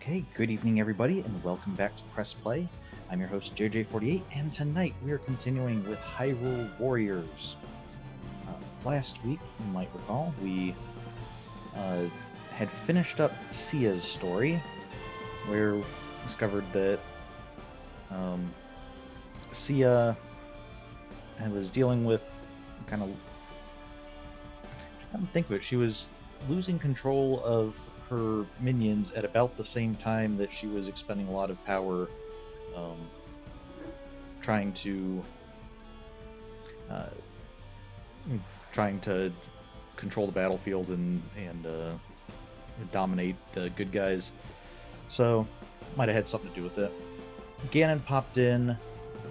Okay, good evening, everybody, and welcome back to Press Play. I'm your host, JJ48, and tonight we are continuing with Hyrule Warriors. Last week, you might recall, we had finished up Sia's story, where we discovered that Sia was dealing with kind of... I don't think of it, she was losing control of her minions at about the same time that she was expending a lot of power trying to control the battlefield and dominate the good guys. So might have had something to do with it. Ganon popped in.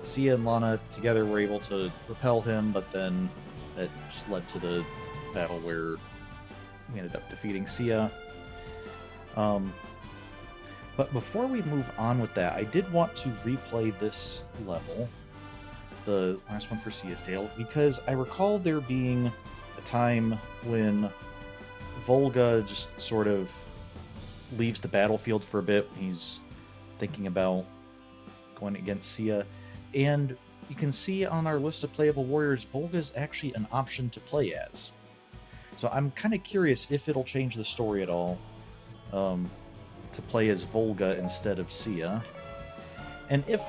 Sia and Lana together were able to repel him, but then that just led to the battle where we ended up defeating Sia. But before we move on with that, I did want to replay this level, the last one for Sia's Tale, because I recall there being a time when Volga just sort of leaves the battlefield for a bit. He's thinking about going against Sia, and you can see on our list of playable warriors, Volga's actually an option to play as. So I'm kind of curious if it'll change the story at all to play as Volga instead of Sia. And if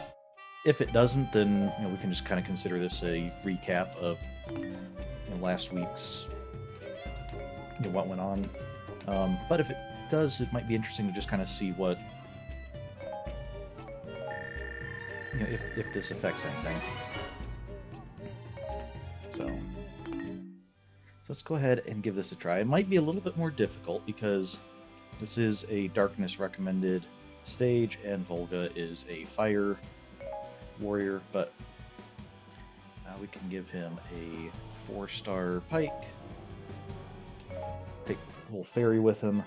it doesn't, then we can just kind of consider this a recap of last week's what went on. But if it does, it might be interesting to just kind of see what if this affects anything. So let's go ahead and give this a try. It might be a little bit more difficult because this is a darkness recommended stage and Volga is a fire warrior, but we can give him a 4-star pike. Take a little fairy with him.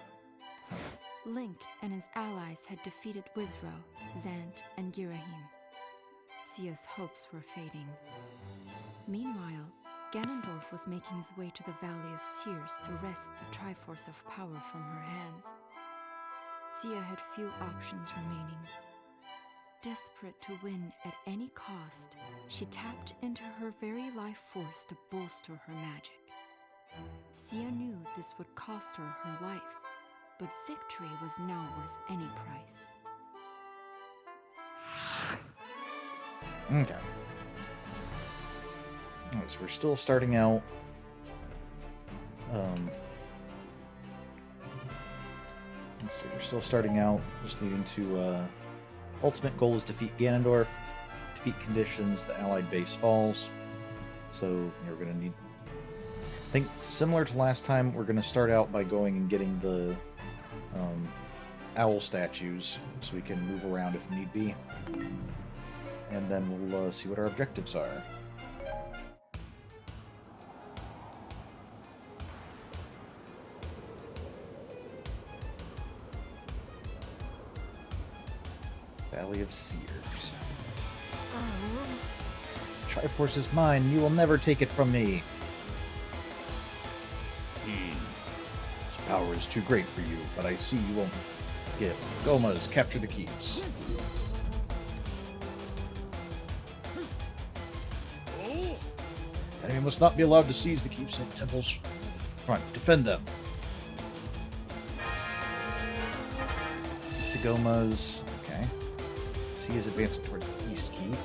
Link and his allies had defeated Wizro, Zant, and Girahim. Sia's hopes were fading. Meanwhile, Ganondorf was making his way to the Valley of Seers to wrest the Triforce of Power from her hands. Sia had few options remaining. Desperate to win at any cost, she tapped into her very life force to bolster her magic. Sia knew this would cost her her life, but victory was now worth any price. Okay. Alright, so we're still starting out. Let's see, we're still starting out, just needing to, ultimate goal is defeat Ganondorf, defeat conditions, the allied base falls. So, we're gonna need... I think, similar to last time, we're gonna start out by going and getting the, owl statues, so we can move around if need be. And then we'll, see what our objectives are. Valley of Seers. Triforce is mine. You will never take it from me. This power is too great for you, but I see you won't give. Gomas, capture the keeps. The enemy must not be allowed to seize the keeps in temple's front. Defend them. The Gomas. Okay. Sia is advancing towards the east keep.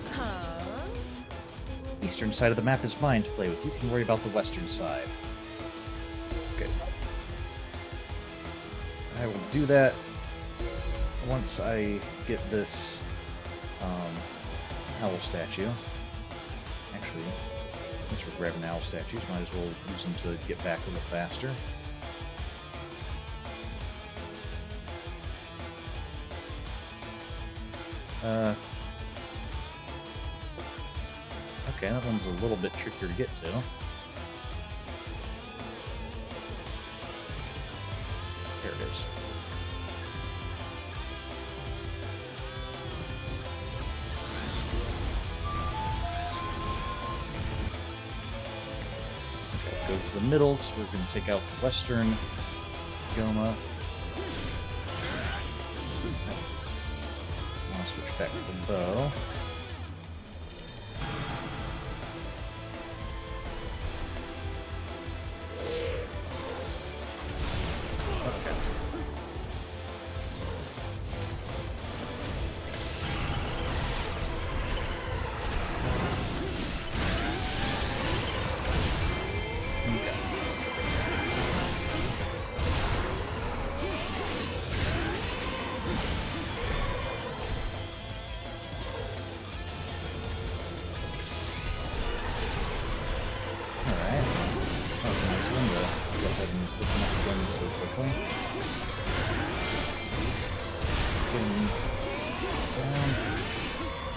Eastern side of the map is mine to play with. You can worry about the western side. Good. I will do that once I get this owl statue. Actually, since we're grabbing owl statues, might as well use them to get back a little faster. Okay, that one's a little bit trickier to get to. There it is. Okay, go to the middle, so we're going to take out the western Goma. switch back to the bow.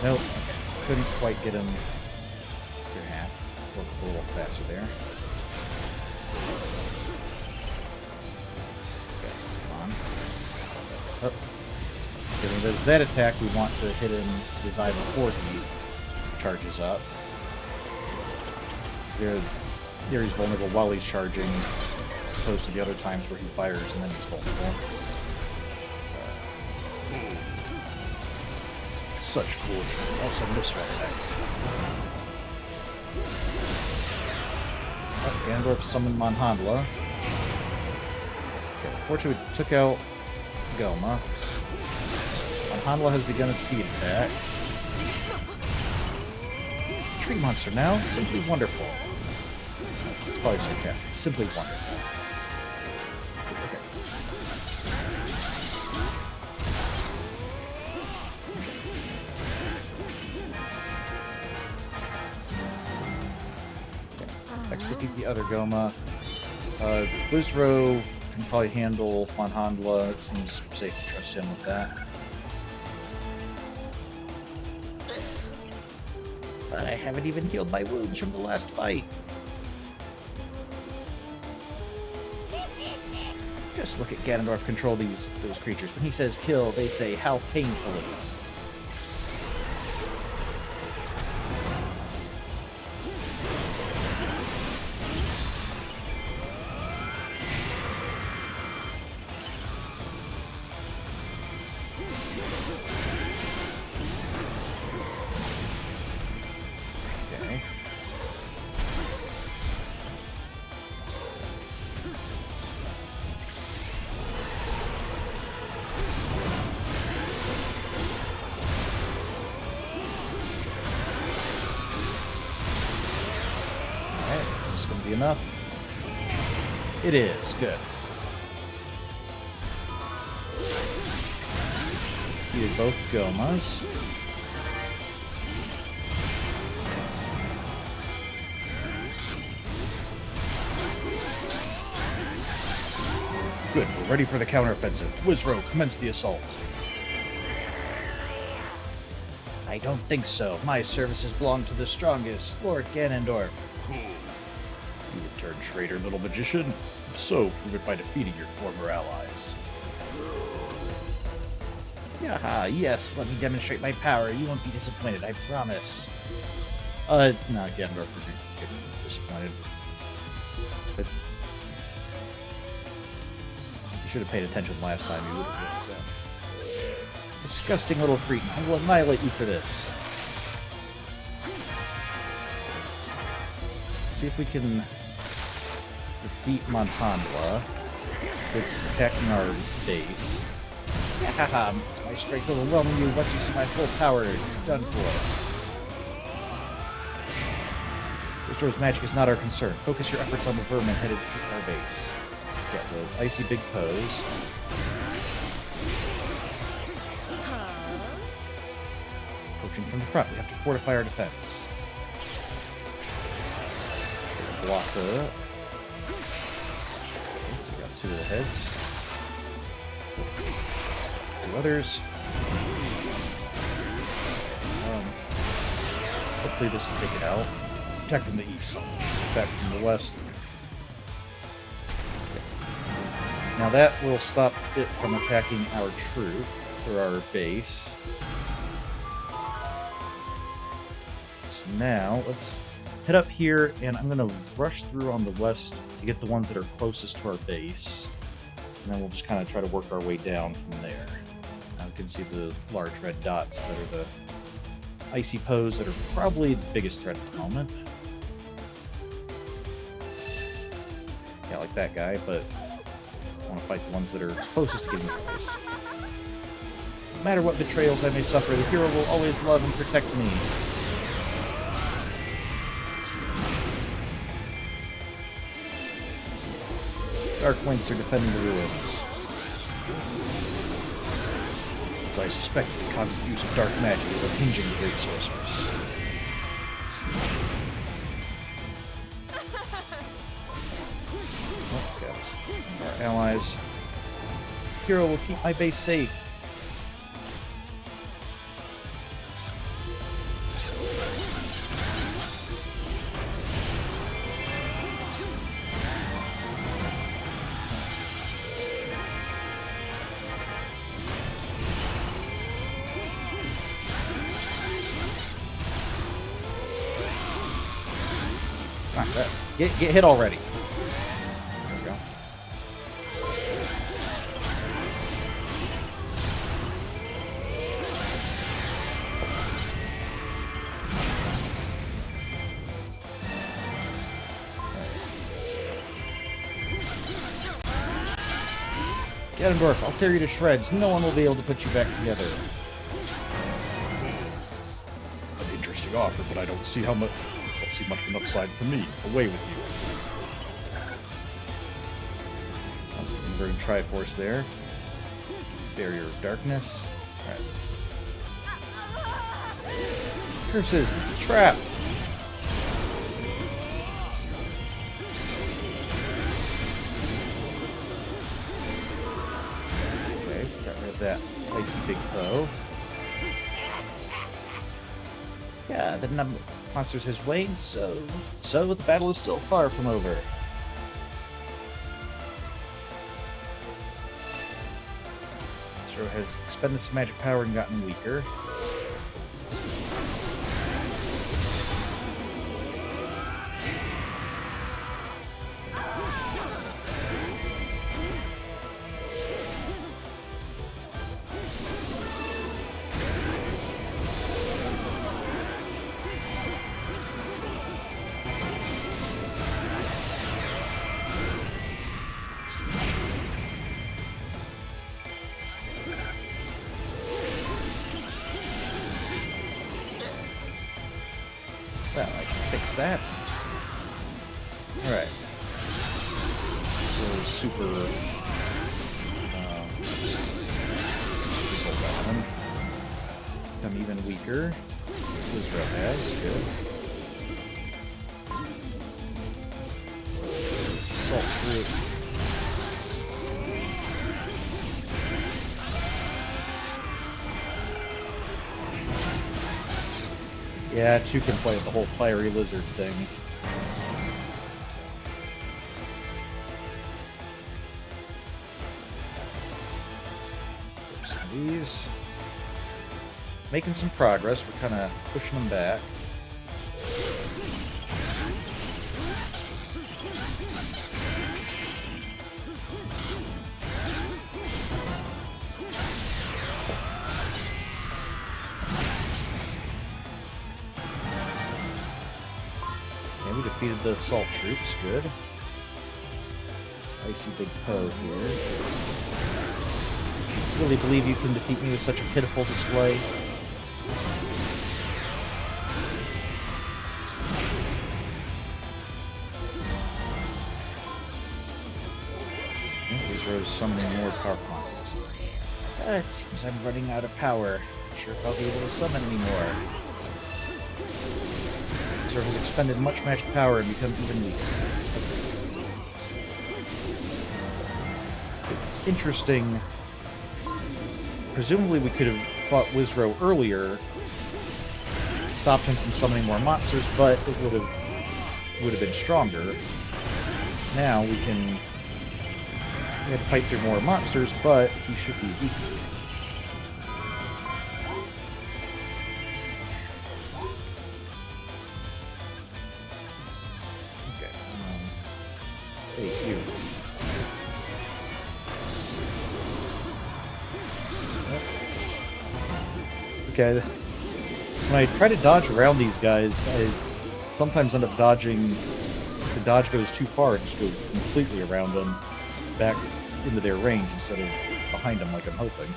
Nope. Couldn't quite get him through half. Work a little faster there. Okay, come on. Oh. Okay, when he does that attack, we want to hit him his eye before he charges up. There he's vulnerable while he's charging, as opposed to the other times where he fires and then he's vulnerable. Such cool attacks. I'll send this one next. Oh, Ganondorf summoned Monhandla. Okay, unfortunately, we took out Goma. Monhandla has begun a seed attack. Tree monster now. Simply wonderful. It's probably sarcastic. Simply wonderful. Defeat the other Goma. Wizro can probably handle Monhandla. It seems safe to trust him with that. But I haven't even healed my wounds from the last fight. Just look at Ganondorf control those creatures. When he says kill, they say how painfully. Enough. It is. Good. Defeated both Gomas. Good. We're ready for the counteroffensive. Wizro, commence the assault. I don't think so. My services belong to the strongest, Lord Ganondorf. You returned traitor, little magician. If so, prove it by defeating your former allies. Yaha, yes, let me demonstrate my power. You won't be disappointed, I promise. No, Ganondorf would be disappointed. But you should have paid attention last time, you would have realized that. Disgusting little cretin. I will annihilate you for this. Let's see if we can defeat Monhandla. So it's attacking our base. Haha, it's my strength overwhelming you. Once you see my full power, you're done for. Wizro's magic is not our concern. Focus your efforts on the vermin headed to our base. Got the icy big pose. Approaching from the front, we have to fortify our defense. Block her. So we got two of the heads. Two others. Hopefully this will take it out. Attack from the east. Attack from the west. Okay. Now that will stop it from attacking our troop, or our base. So now, let's head up here, and I'm going to rush through on the west to get the ones that are closest to our base. And then we'll just kind of try to work our way down from there. You can see the large red dots that are the icy pose that are probably the biggest threat at the moment. Yeah, like that guy, but I want to fight the ones that are closest to getting twice. No matter what betrayals I may suffer, the hero will always love and protect me. Dark Winds are defending the ruins. As I suspect, the constant use of dark magic is unhinging the great sorceress. Oh, got us. Our allies. Hero will keep my base safe. Get hit already. There we go. Ganondorf, I'll tear you to shreds. No one will be able to put you back together. An interesting offer, but I don't see how much. See much of an upside for me. Away with you. Converting Triforce there. Barrier of Darkness. Alright. Curses! It's a trap! Okay, got rid of that icy big bow. Yeah, the number of monsters has waned, so the battle is still far from over. Zero has expended some magic power and gotten weaker. Well, I can fix that. Alright. Let's go super Golem. Become even weaker. Israel has. Good. Let's assault through it. Yeah, 2 can play with the whole fiery lizard thing. So. Some of these. Making some progress. We're kind of pushing them back. We defeated the assault troops, good. Icy big Poe here. Really believe you can defeat me with such a pitiful display? Israel's summoning more powerful monsters. It seems I'm running out of power. Not sure if I'll be able to summon anymore. Zero has expended much magic power and become even weaker. It's interesting. Presumably we could have fought Wizro earlier, stopped him from summoning more monsters, but it would have been stronger. Now we had to fight through more monsters, but he should be weaker. Hey, you. Okay. When I try to dodge around these guys, I sometimes end up dodging. If the dodge goes too far, I just go completely around them, back into their range instead of behind them like I'm hoping.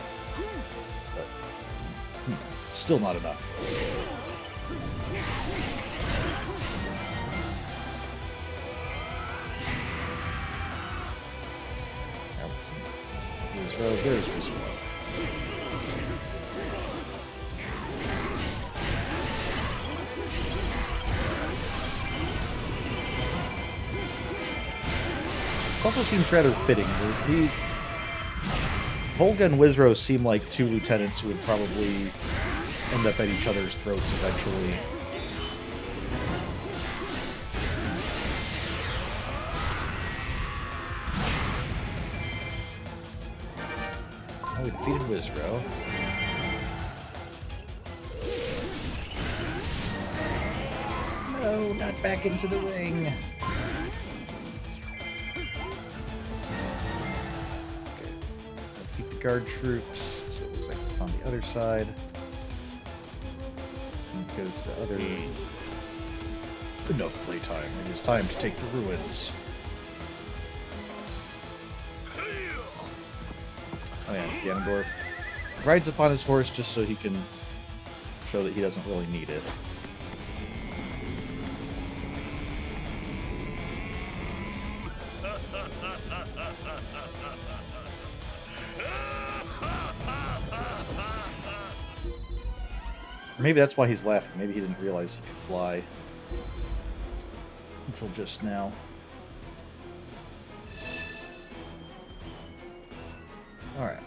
But, still not enough. There's this one. It also seems rather fitting. Volga and Wizrow seem like two lieutenants who would probably end up at each other's throats eventually. Oh, we defeated Wizrow. No, not back into the ring. Guard troops, so it looks like it's on the other side. And go to the other. Enough playtime. It is time to take the ruins. Oh yeah, Ganondorf rides up on his horse just so he can show that he doesn't really need it. Maybe that's why he's laughing. Maybe he didn't realize he could fly until just now. Alright.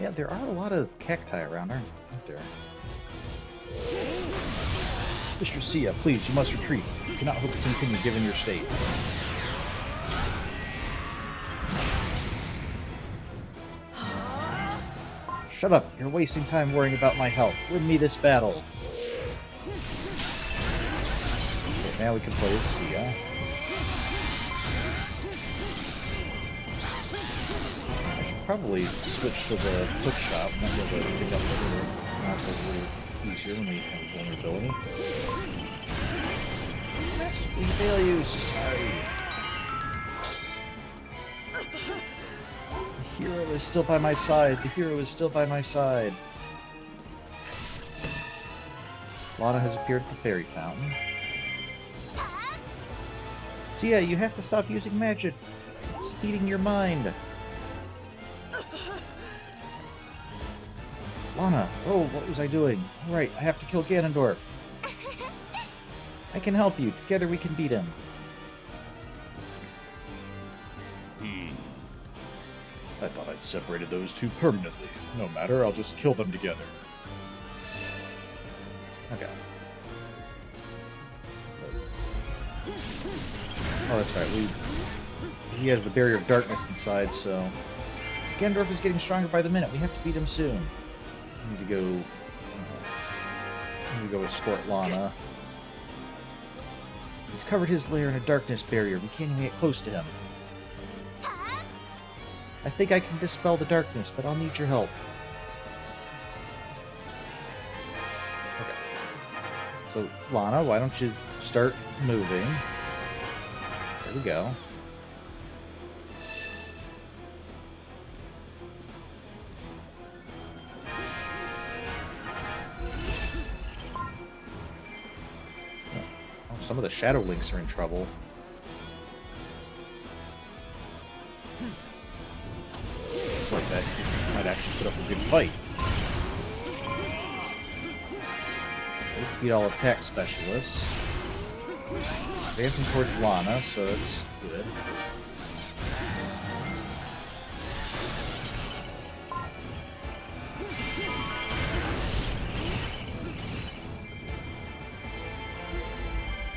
Yeah, there are a lot of cacti around, aren't there? Mr. Sia, please, you must retreat. You cannot hope to continue given your state. Shut up. You're wasting time worrying about my health. Win me this battle. Okay, now we can play as Sia. I should probably switch to the quick shot. We might be able to take up the knockers a little easier when we have vulnerability. Masterfully failures. Sorry. The hero is still by my side. The hero is still by my side. Lana has appeared at the fairy fountain. Sia, you have to stop using magic. It's eating your mind. Lana, oh, what was I doing? Right, I have to kill Ganondorf. I can help you. Together we can beat him. I thought I'd separated those two permanently. No matter, I'll just kill them together. Okay. Oh, that's right. He has the barrier of darkness inside, so... Ganondorf is getting stronger by the minute. We have to beat him soon. I need to go escort Lana. He's covered his lair in a darkness barrier. We can't even get close to him. I think I can dispel the darkness, but I'll need your help. Okay. So, Lana, why don't you start moving? There we go. Oh, some of the Shadow Links are in trouble. Like that might actually put up a good fight. We defeat all attack specialists. Advancing towards Lana, so that's good.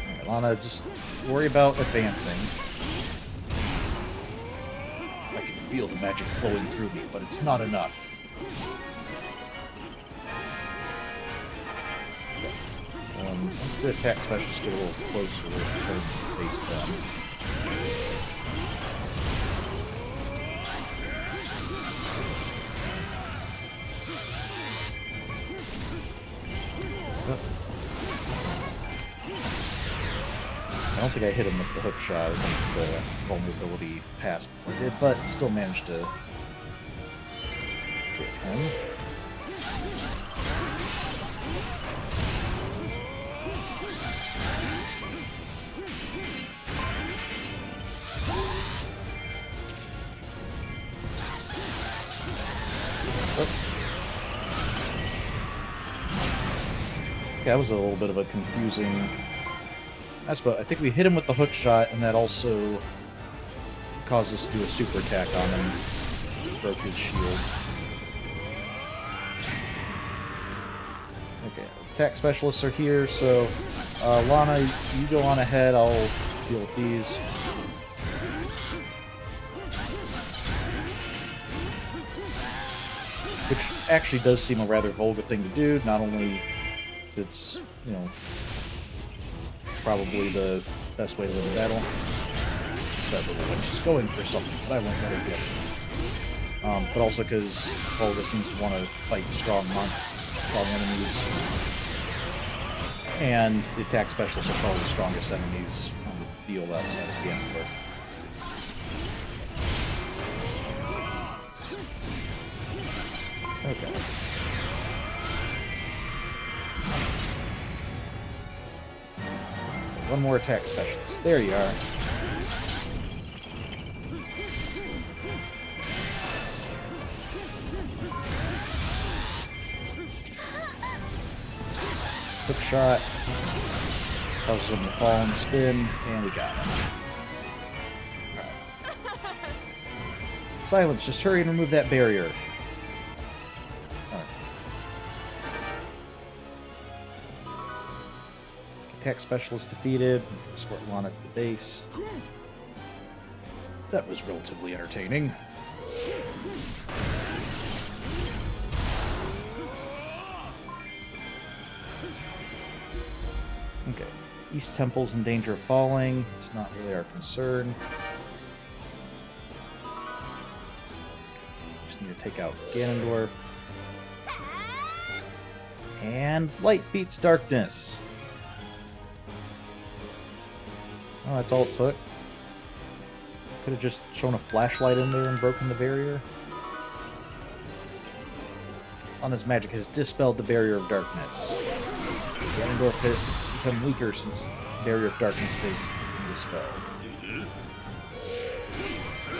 Alright, Lana, just worry about advancing. Feel the magic flowing through me, but it's not enough. Once the attack specialists get a little closer, we'll turn to face them. I don't think I hit him with the hook shot. I think the vulnerability passed before I did, but still managed to get him. Okay, that was a little bit of a confusing... I think we hit him with the hook shot, and that also caused us to do a super attack on him. It broke his shield. Okay, attack specialists are here, so Lana, you go on ahead, I'll deal with these. Which actually does seem a rather vulgar thing to do, not only because it's, you know, probably the best way to win a battle. That little witch is going for something, but I won't let her get. But also because Volga seems to want to fight strong enemies. And the attack specialists are probably the strongest enemies on the field outside of Ganondorf. Okay. One more attack specialist. There you are. Hook shot. Causes him to fall and spin, and we got him. Right. Silence, just hurry and remove that barrier. Attack specialist defeated. Escort Lana to the base. That was relatively entertaining. Okay. East Temple's in danger of falling. It's not really our concern. Just need to take out Ganondorf. And light beats darkness. Oh, that's all it took. Could have just shown a flashlight in there and broken the barrier. On his magic has dispelled the barrier of darkness. Ganondorf has become weaker since the barrier of darkness has been dispelled.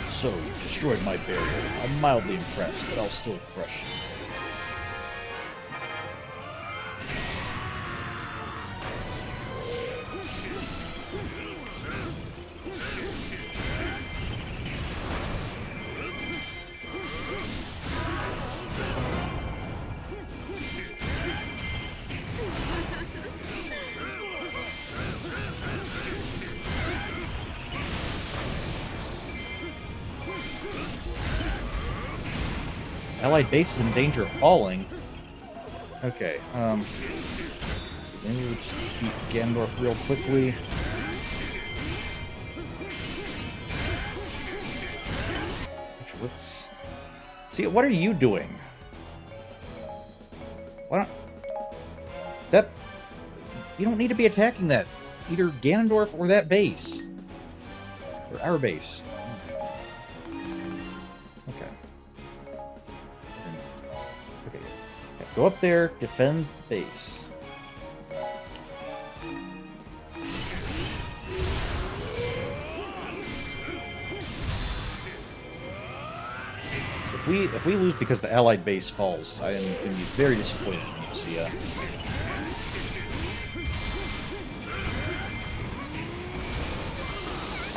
So, you destroyed my barrier. I'm mildly impressed, but I'll still crush you. Allied base is in danger of falling. Okay, let's see, maybe we'll just beat Ganondorf real quickly. Actually, let's... See, what are you doing? Why don't... That... You don't need to be attacking that. Either Ganondorf or that base. Or our base. Go up there, defend the base. If we lose because the allied base falls, I am going to be very disappointed in you, Sia.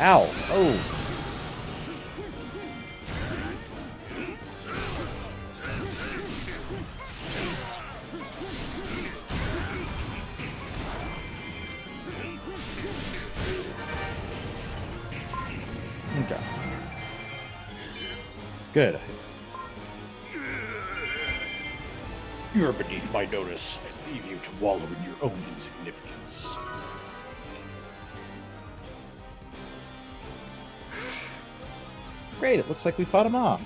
Ow! Oh! Okay. Good. You're beneath my notice. I leave you to wallow in your own insignificance. Great, it looks like we fought him off.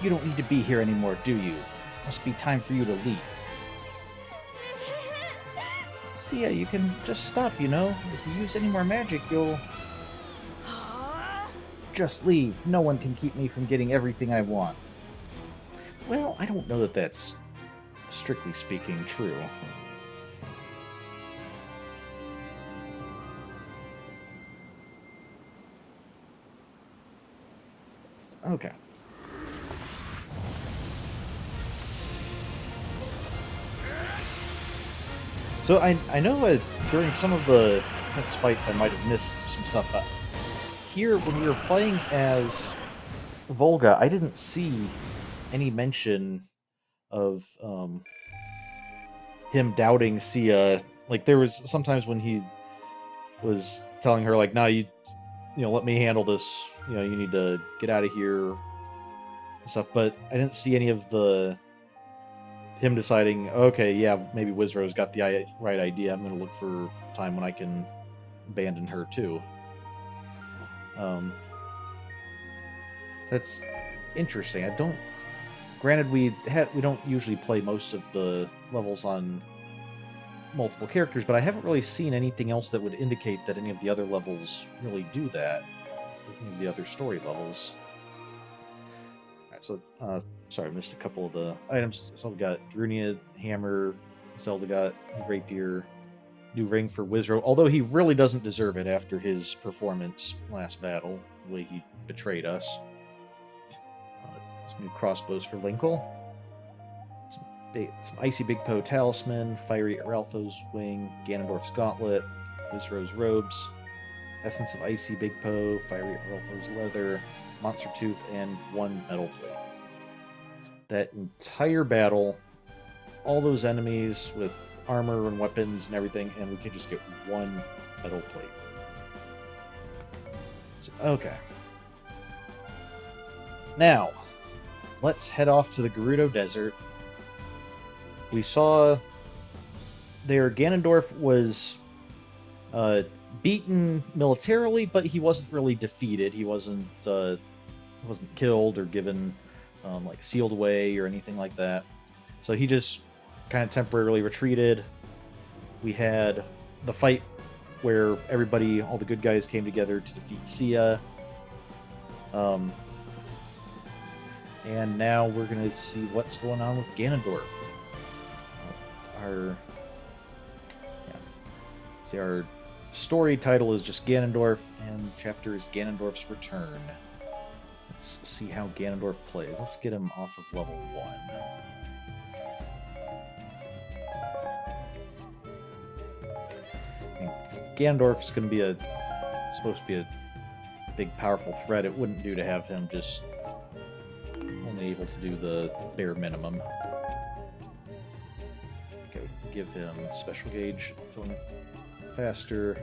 You don't need to be here anymore, do you? Must be time for you to leave. See ya, you can just stop, you know? If you use any more magic, you'll... Just leave. No one can keep me from getting everything I want. Well, I don't know that that's, strictly speaking, true. Okay. So I know during some of the next fights I might have missed some stuff, but here, when we were playing as Volga, I didn't see any mention of him doubting Sia. Like, there was sometimes when he was telling her, like, "No, you know, let me handle this. You know, you need to get out of here," and stuff. But I didn't see any of him deciding, okay, yeah, maybe Wizrow's got the right idea. I'm going to look for a time when I can abandon her too. That's interesting. I don't. Granted, we don't usually play most of the levels on multiple characters, but I haven't really seen anything else that would indicate that any of the other levels really do that. Any of the other story levels. Alright, so, sorry, I missed a couple of the items. So we've got Drunia, Hammer, Zelda got Rapier, new ring for Wizrow, although he really doesn't deserve it after his performance last battle, the way he betrayed us. Some new crossbows for Linkle. Some Icy Big Poe Talisman, Fiery Aralfo's Wing, Ganondorf's Gauntlet, Wizrow's Robes, Essence of Icy Big Poe, Fiery Aralfo's Leather, Monster Tooth, and one Metal Plate. That entire battle, all those enemies with armor and weapons and everything, and we can just get one Metal Plate. So, okay. Now, let's head off to the Gerudo Desert. We saw there Ganondorf was beaten militarily, but he wasn't really defeated. He wasn't killed or given like sealed away or anything like that. So he just kind of temporarily retreated. We had the fight where everybody, all the good guys, came together to defeat Sia. And now we're going to see what's going on with Ganondorf. Our story title is just Ganondorf, and chapter is Ganondorf's Return. Let's see how Ganondorf plays. Let's get him off of level 1. I mean, Ganondorf's going to be supposed to be a big, powerful threat. It wouldn't do to have him just only able to do the bare minimum. Okay, give him special gauge, filling faster.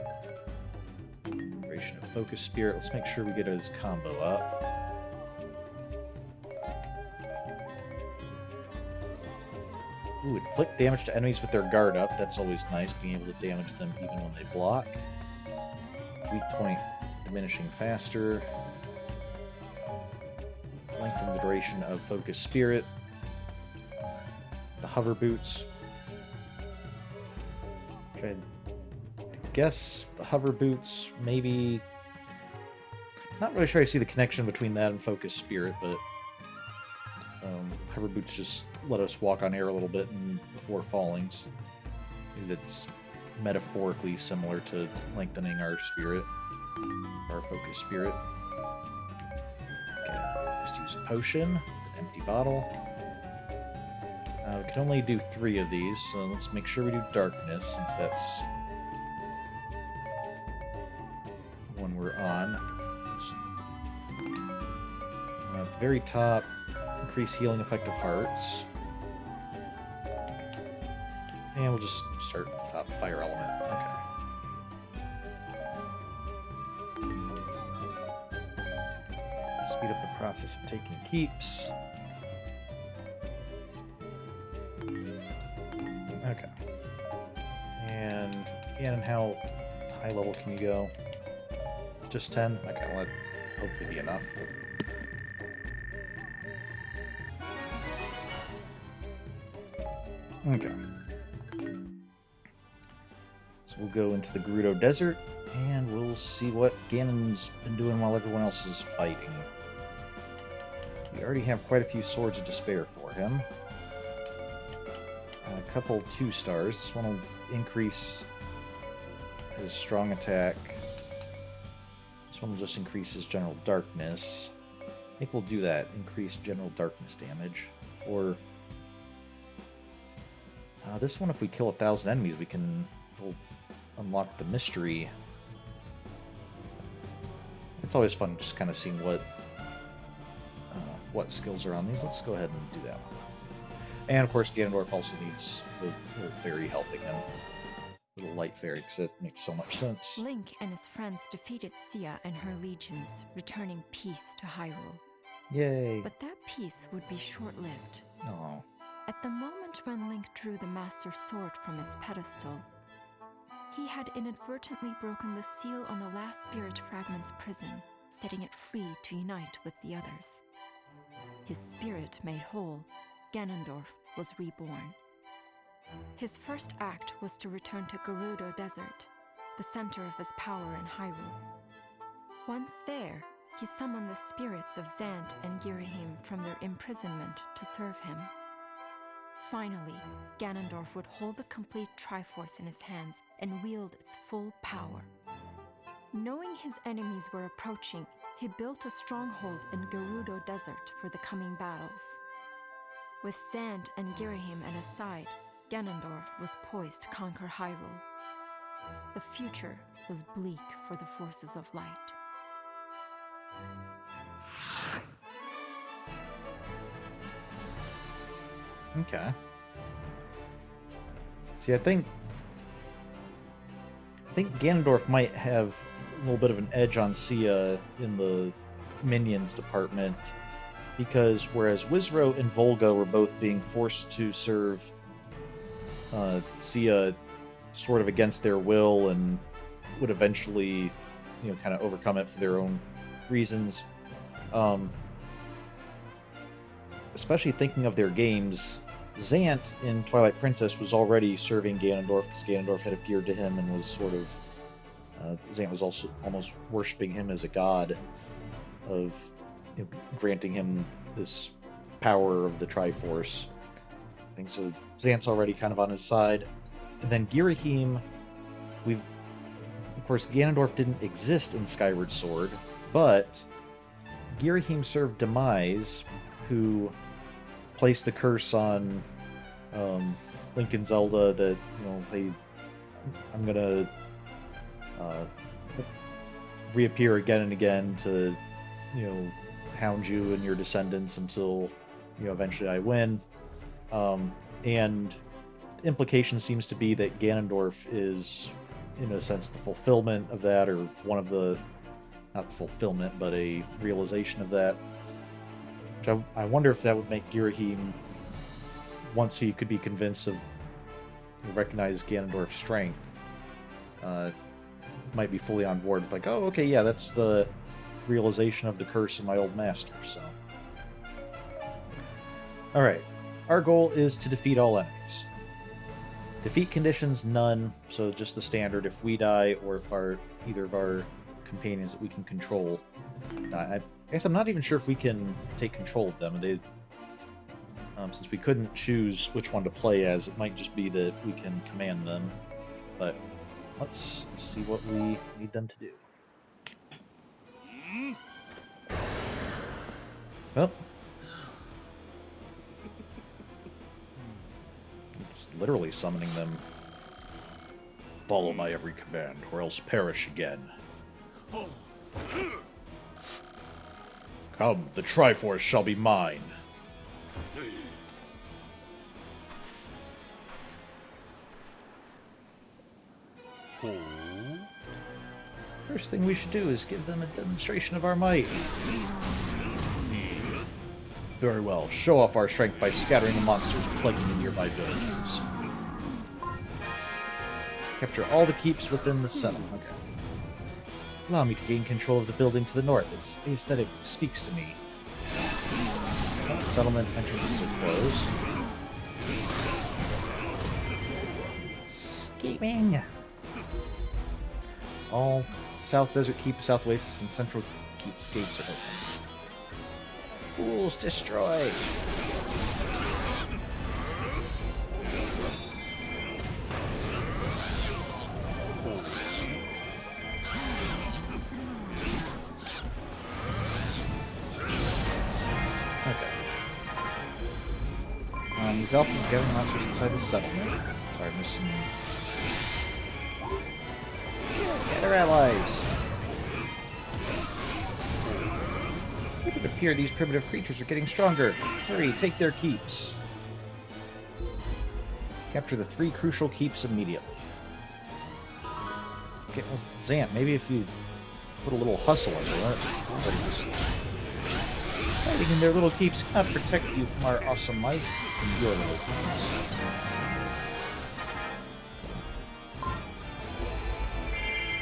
Duration of Focus Spirit. Let's make sure we get his combo up. Ooh, inflict damage to enemies with their guard up. That's always nice, being able to damage them even when they block. Weak point diminishing faster. Lengthen the duration of Focus Spirit. The Hover Boots. Try to guess the Hover Boots, maybe... Not really sure I see the connection between that and Focus Spirit, but... Hover Boots just let us walk on air a little bit before falling. So maybe that's metaphorically similar to lengthening our spirit. Our Focus Spirit. Okay, just use a potion, an empty bottle. We can only do 3 of these, so let's make sure we do Darkness, since that's one we're on. At the very top, increase healing effect of hearts. And we'll just start at the top, Fire Element. Okay. Speed up the process of taking keeps. Okay. And Ganon, how high level can you go? Just 10? Okay, well, that hopefully be enough. Okay. we'll go into the Gerudo Desert, and we'll see what Ganon's been doing while everyone else is fighting. We already have quite a few Swords of Despair for him. A couple 2-stars. This one will increase his strong attack. This one will just increase his general darkness. I think we'll do that. Increase general darkness damage. Or this one, if we kill 1,000 enemies, we'll unlock the mystery. It's always fun just kind of seeing what skills are on these. Let's go ahead and do that one. And of course, Ganondorf also needs the little fairy helping him. Little light fairy, because it makes so much sense. Link and his friends defeated Sia and her legions, returning peace to Hyrule. Yay! But that peace would be short-lived. Oh. At the moment when Link drew the Master Sword from its pedestal, he had inadvertently broken the seal on the last Spirit Fragment's prison, setting it free to unite with the others. His spirit made whole, Ganondorf was reborn. His first act was to return to Gerudo Desert, the center of his power in Hyrule. Once there, he summoned the spirits of Zant and Girahim from their imprisonment to serve him. Finally, Ganondorf would hold the complete Triforce in his hands and wield its full power. Knowing his enemies were approaching, he built a stronghold in Gerudo Desert for the coming battles. With Zant and Girahim at his side, Ganondorf was poised to conquer Hyrule. The future was bleak for the forces of light. Okay. See, I think Ganondorf might have a little bit of an edge on Sia in the minions department, because whereas Wizrow and Volga were both being forced to serve Sia sort of against their will and would eventually, kind of overcome it for their own reasons. Especially thinking of their games, Zant in Twilight Princess was already serving Ganondorf because Ganondorf had appeared to him and was sort of... Zant was also almost worshipping him as a god of granting him this power of the Triforce. I think so. Zant's already kind of on his side. And then Girahim, of course, Ganondorf didn't exist in Skyward Sword, but Girahim served Demise, who placed the curse on Link and Zelda that, hey, I'm gonna reappear again and again to, hound you and your descendants until, eventually I win. And the implication seems to be that Ganondorf is, in a sense, the fulfillment of that, or one of the, not fulfillment, but a realization of that. Which I wonder if that would make Girahim, once he could be convinced of, recognize Ganondorf's strength, might be fully on board with, like, oh, okay, yeah, that's the realization of the curse of my old master, so. Alright, our goal is to defeat all enemies. Defeat conditions, none, so just the standard. If we die, or if either of our companions that we can control die. I guess I'm not even sure if we can take control of them. Since we couldn't choose which one to play as, it might just be that we can command them. But let's see what we need them to do. Oh. Just literally summoning them. Follow my every command, or else perish again. Come, the Triforce shall be mine. First thing we should do is give them a demonstration of our might. Very well. Show off our strength by scattering the monsters plaguing the nearby villages. Capture all the keeps within the settlement. Okay. Allow me to gain control of the building to the north. Its aesthetic speaks to me. Settlement entrances are closed. Escaping! All South Desert Keep, South Oasis, and Central Keep gates are open. Fools destroy! These elves are gathering monsters inside the settlement. Sorry, I missed some. Gather allies! It would appear these primitive creatures are getting stronger. Hurry, take their keeps. Capture the 3 crucial keeps immediately. Okay, well, Zant, maybe if you put a little hustle into it, instead of just hiding in their little keeps cannot protect you from our awesome might and your little keeps.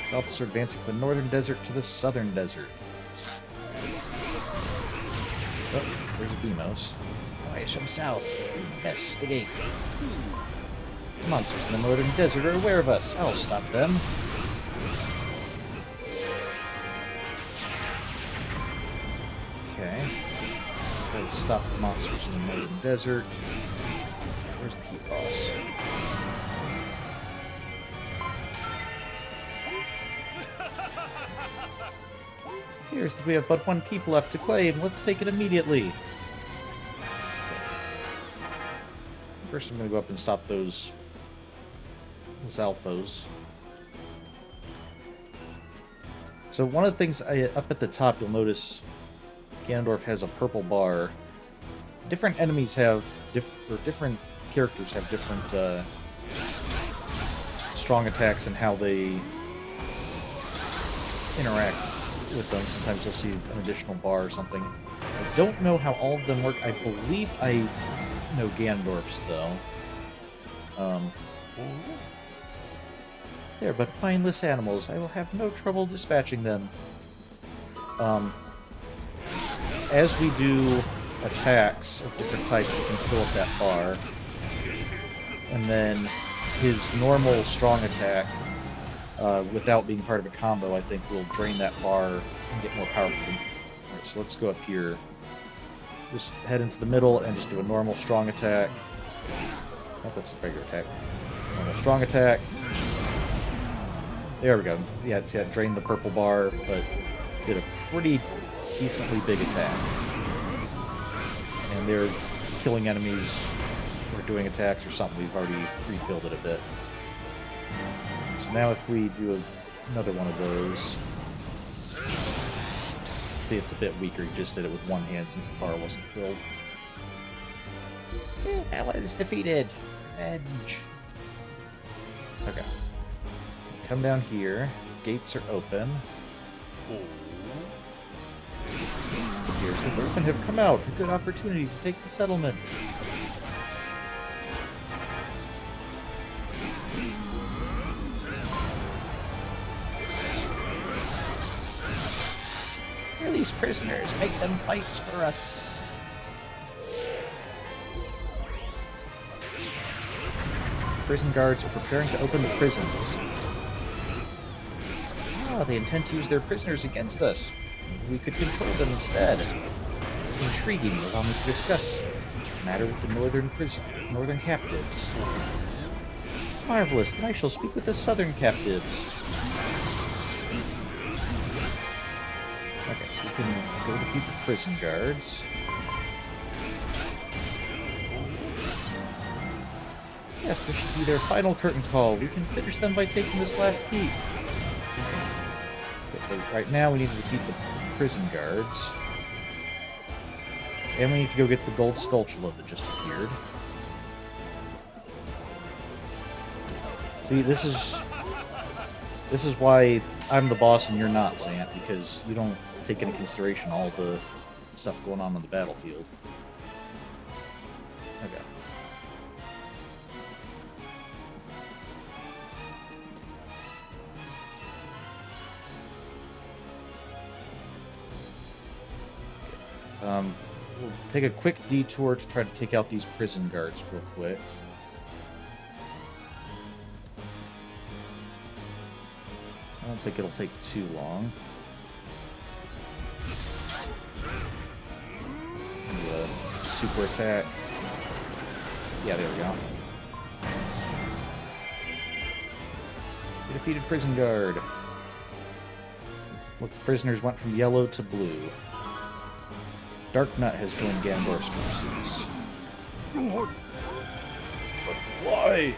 These elves are advancing from the northern desert to the southern desert. Oh, there's a Demos. Boys from south. Investigate. The monsters in the northern desert are aware of us. I'll stop them. Okay. Try to stop the monsters in the northern desert. Where's the keep boss? Here's we have but 1 keep left to claim. Let's take it immediately. First, I'm going to go up and stop those Alphos. So one of the things up at the top, you'll notice Ganondorf has a purple bar. Different enemies have different characters have different strong attacks and how they interact with them. Sometimes you'll see an additional bar or something. I don't know how all of them work. I believe I know Ganondorf's, though. They're but mindless animals. I will have no trouble dispatching them. As we do attacks of different types, we can fill up that bar. And then his normal strong attack, without being part of a combo, I think will drain that bar and get more powerful. Alright, so let's go up here. Just head into the middle and just do a normal strong attack. Oh, that's a regular attack. Normal strong attack. There we go. Yeah, see, that drained the purple bar, but did a pretty decently big attack. And they're killing enemies or doing attacks or something. We've already refilled it a bit. So now if we do another one of those... See, it's a bit weaker. He just did it with one hand since the bar wasn't filled. Allies defeated! Revenge! Okay. Come down here. Gates are open. Here's the Burpin have come out. A good opportunity to take the settlement. Release prisoners. Make them fights for us. Prison guards are preparing to open the prisons. Oh, they intend to use their prisoners against us. Maybe we could control them instead. Intriguing. Allow me to discuss the matter with the northern captives. Marvelous. Then I shall speak with the southern captives. Okay, so we can go defeat the prison guards. Yes, this should be their final curtain call. We can finish them by taking this last key. Okay, right now we need to defeat the prison guards. And we need to go get the gold Skulltula that just appeared. See, this is why I'm the boss and you're not, Zant, because you don't take into consideration all the stuff going on the battlefield. Okay. We'll take a quick detour to try to take out these prison guards real quick. don't think it'll take too long. Super attack. Yeah, there we go. We defeated Prison Guard. Look, the prisoners went from yellow to blue. Dark Nut has joined Ganondorf's forces. But why?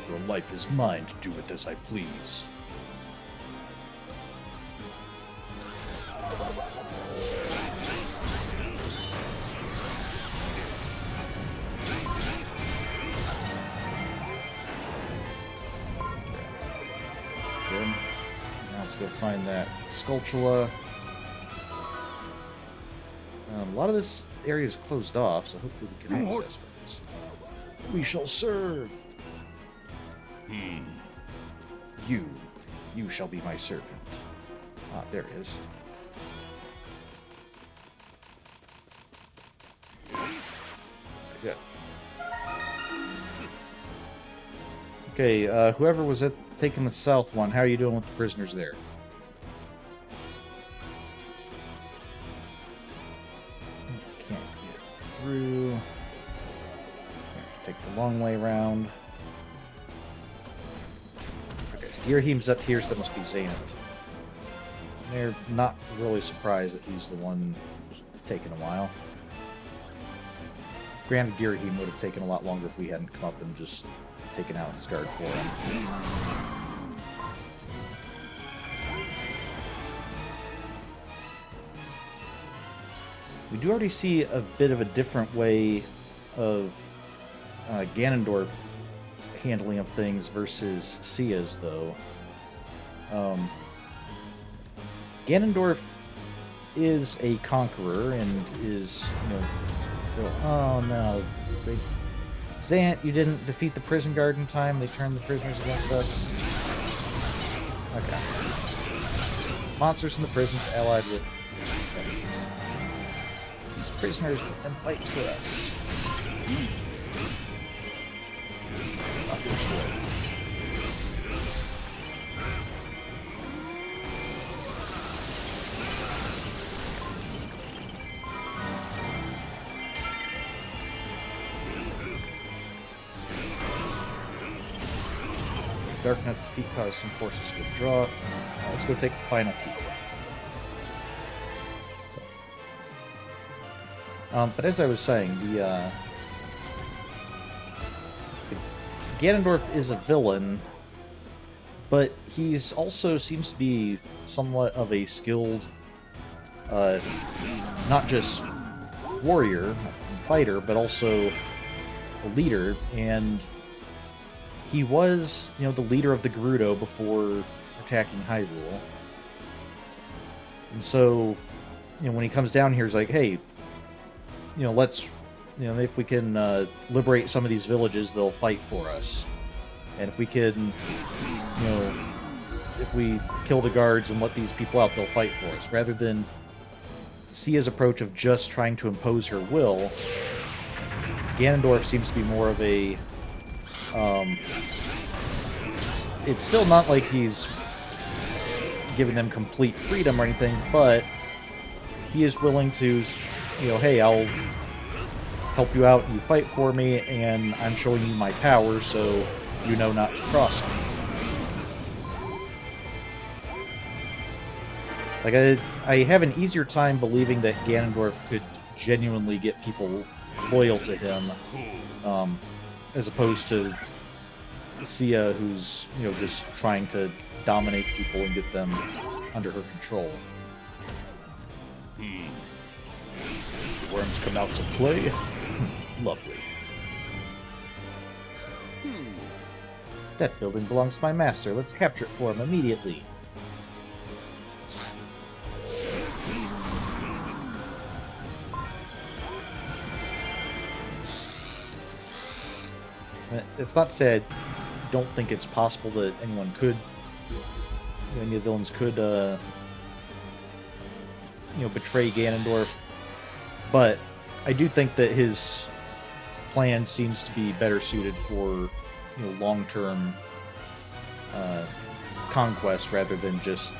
Your life is mine to do with as I please. Good. Now let's go find that Skulltula. A lot of this area is closed off, so hopefully we can access this. We shall serve. You shall be my servant. Ah, there it is. Good. Okay, whoever was taking the south one, how are you doing with the prisoners there? Can't get through. Take the long way around. Okay, so Girahim's up here, so that must be Zant. They're not really surprised that he's the one who's taking a while. Granted, Girahim would have taken a lot longer if we hadn't come up and just taken out his guard for him. We do already see a bit of a different way of Ganondorf's handling of things versus Sia's, though. Ganondorf is a conqueror and is, oh no, Zant, you didn't defeat the prison guard in time. They turned the prisoners against us. Okay. Monsters in the prisons allied with enemies. These prisoners put them fights for us. Understood. Darkness defeat caused some forces to withdraw. Let's go take the final key. But as I was saying, the Ganondorf is a villain, but he's also seems to be somewhat of a skilled, not just warrior, fighter, but also a leader, and he was, the leader of the Gerudo before attacking Hyrule. And so, when he comes down here, he's like, hey, let's, if we can liberate some of these villages, they'll fight for us. And if we can, if we kill the guards and let these people out, they'll fight for us. Rather than Sia's approach of just trying to impose her will, Ganondorf seems to be more of a... It's still not like he's giving them complete freedom or anything, but he is willing to, hey, I'll help you out and you fight for me, and I'm showing you my power, so you know not to cross me. Like, I have an easier time believing that Ganondorf could genuinely get people loyal to him, as opposed to Sia, who's, just trying to dominate people and get them under her control. The worms come out to play? Lovely. That building belongs to my master. Let's capture it for him immediately. It's not to say I don't think it's possible that anyone could, any of the villains could, betray Ganondorf, but I do think that his plan seems to be better suited for, long-term conquest rather than just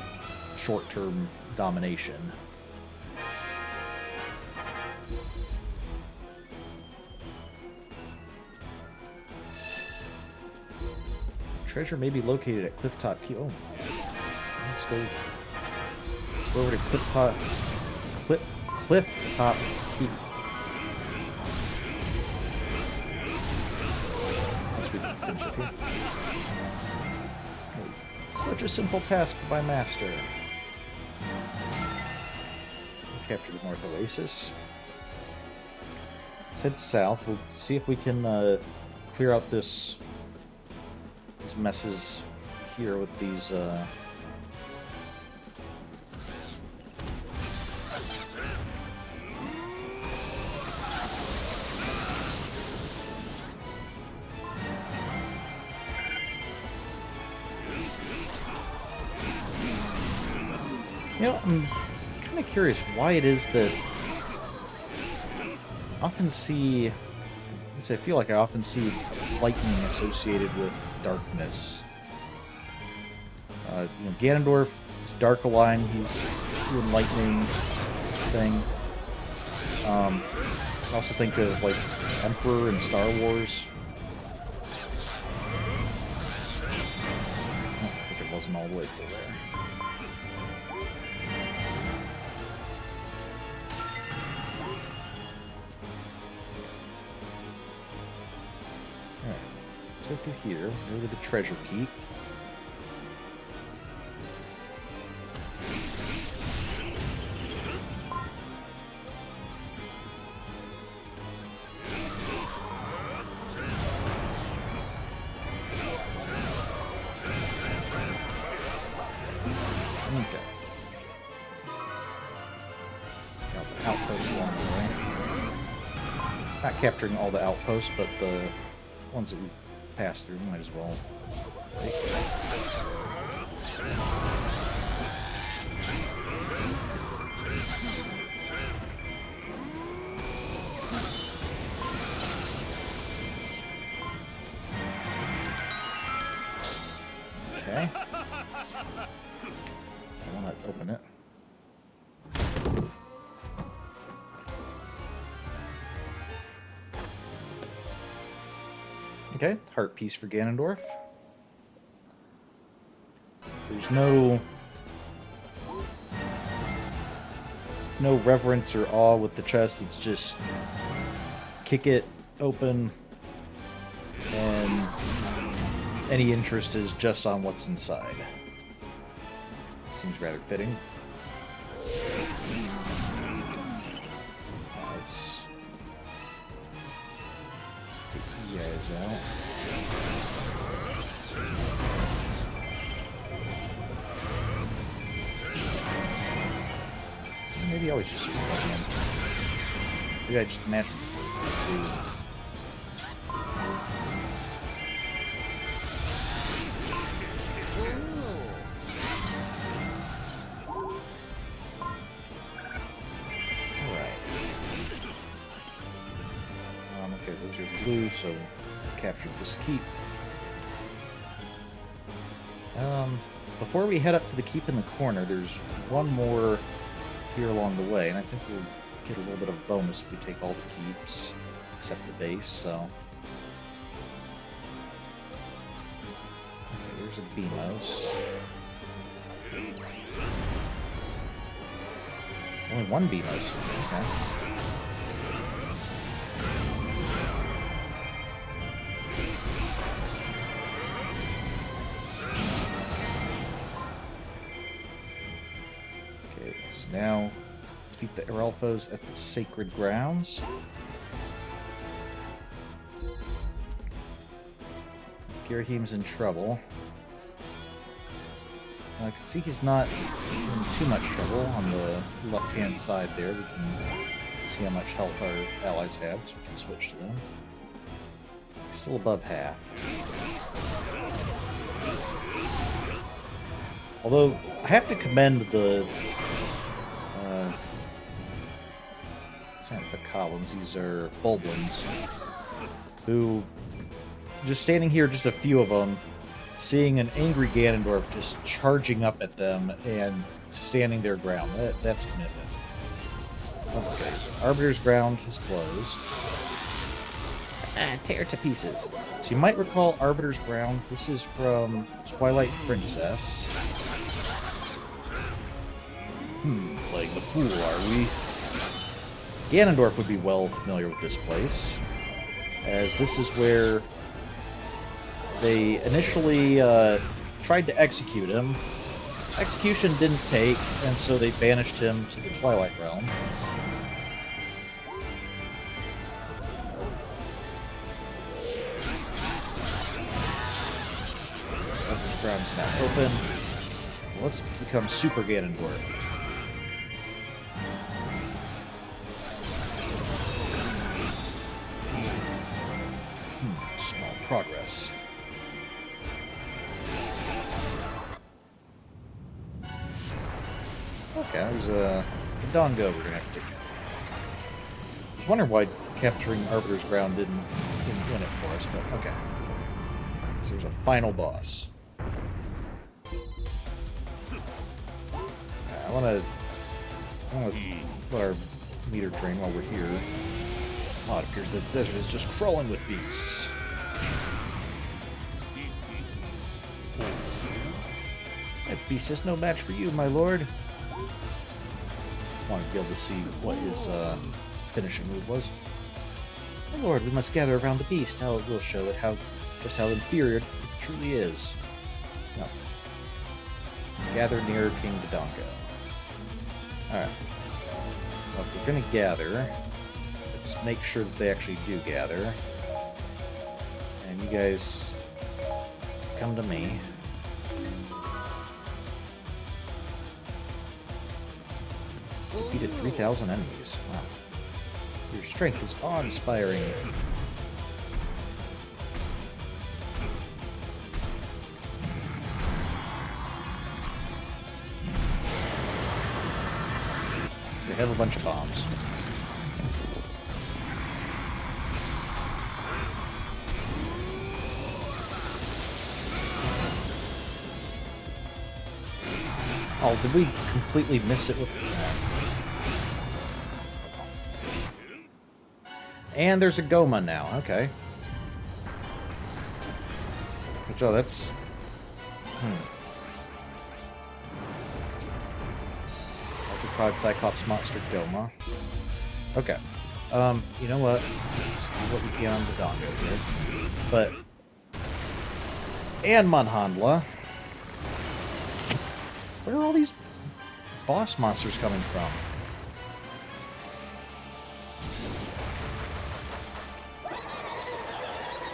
short-term domination. Treasure may be located at Clifftop Keep. Oh, let's go. Let's go over to Clifftop Keep. Once we can finish up here. Such a simple task for my master. Capture the North Oasis. Let's head south. We'll see if we can clear out these messes here with these You know, I'm kind of curious why it is that I often see, I feel like I often see lightning associated with darkness. You know, Ganondorf is Dark-Align, he's doing lightning thing. I also think of, like, Emperor in Star Wars. I think it wasn't all the way full there. Go through here, go to the treasure keep. Okay. Got the outposts along the way. Not capturing all the outposts, but the ones that we pass through, might as well. Okay. I want to open it. Okay, heart piece for Ganondorf. There's no reverence or awe with the chest. It's just kick it open, and any interest is just on what's inside. Seems rather fitting. Let's take you guys out. Maybe I always just use the button. Maybe I just imagine before. Okay, those are blue, so captured this keep. Before we head up to the keep in the corner, there's one more here along the way, and I think we'll get a little bit of a bonus if we take all the keeps, except the base, so... Okay, there's a Beamos. Only one Beamos. Okay. Now, defeat the Erelfos at the Sacred Grounds. Girahim's in trouble. I can see he's not in too much trouble on the left-hand side there. We can see how much health our allies have, so we can switch to them. Still above half. Although, I have to commend the Collins, these are Bulblins, who, just standing here, just a few of them, seeing an angry Ganondorf just charging up at them and standing their ground. That's commitment. Okay, so Arbiter's Ground is closed. Tear to pieces. So you might recall Arbiter's Ground. This is from Twilight Princess. Playing the fool, are we? Ganondorf would be well familiar with this place, as this is where they initially tried to execute him. Execution didn't take, and so they banished him to the Twilight Realm. This ground's now open. Let's become Super Ganondorf. Small progress. Okay, there's a Dongo we're gonna have to take out. I was wondering why capturing Arbiter's Ground didn't win it for us, but okay. So there's a final boss. I wanna let our meter drain while we're here. Oh, it appears the desert is just crawling with beasts. That beast is no match for you, my lord. I wanted to be able to see what his finishing move was. My lord, we must gather around the beast. Now it will show it just how inferior it truly is. No. Gather near King Dodongo. Alright. Well, if we're gonna gather, let's make sure that they actually do gather. And you guys come to me. Defeated 3,000 enemies. Wow. Your strength is awe-inspiring. They have a bunch of bombs. Oh, did we completely miss it with... And there's a Goma now, okay. Which, oh, that's... Arthropod Cyclops Monster Goma. Okay. You know what? Let's do what we can on the Dongo here. But... And Munhandla. Where are all these boss monsters coming from?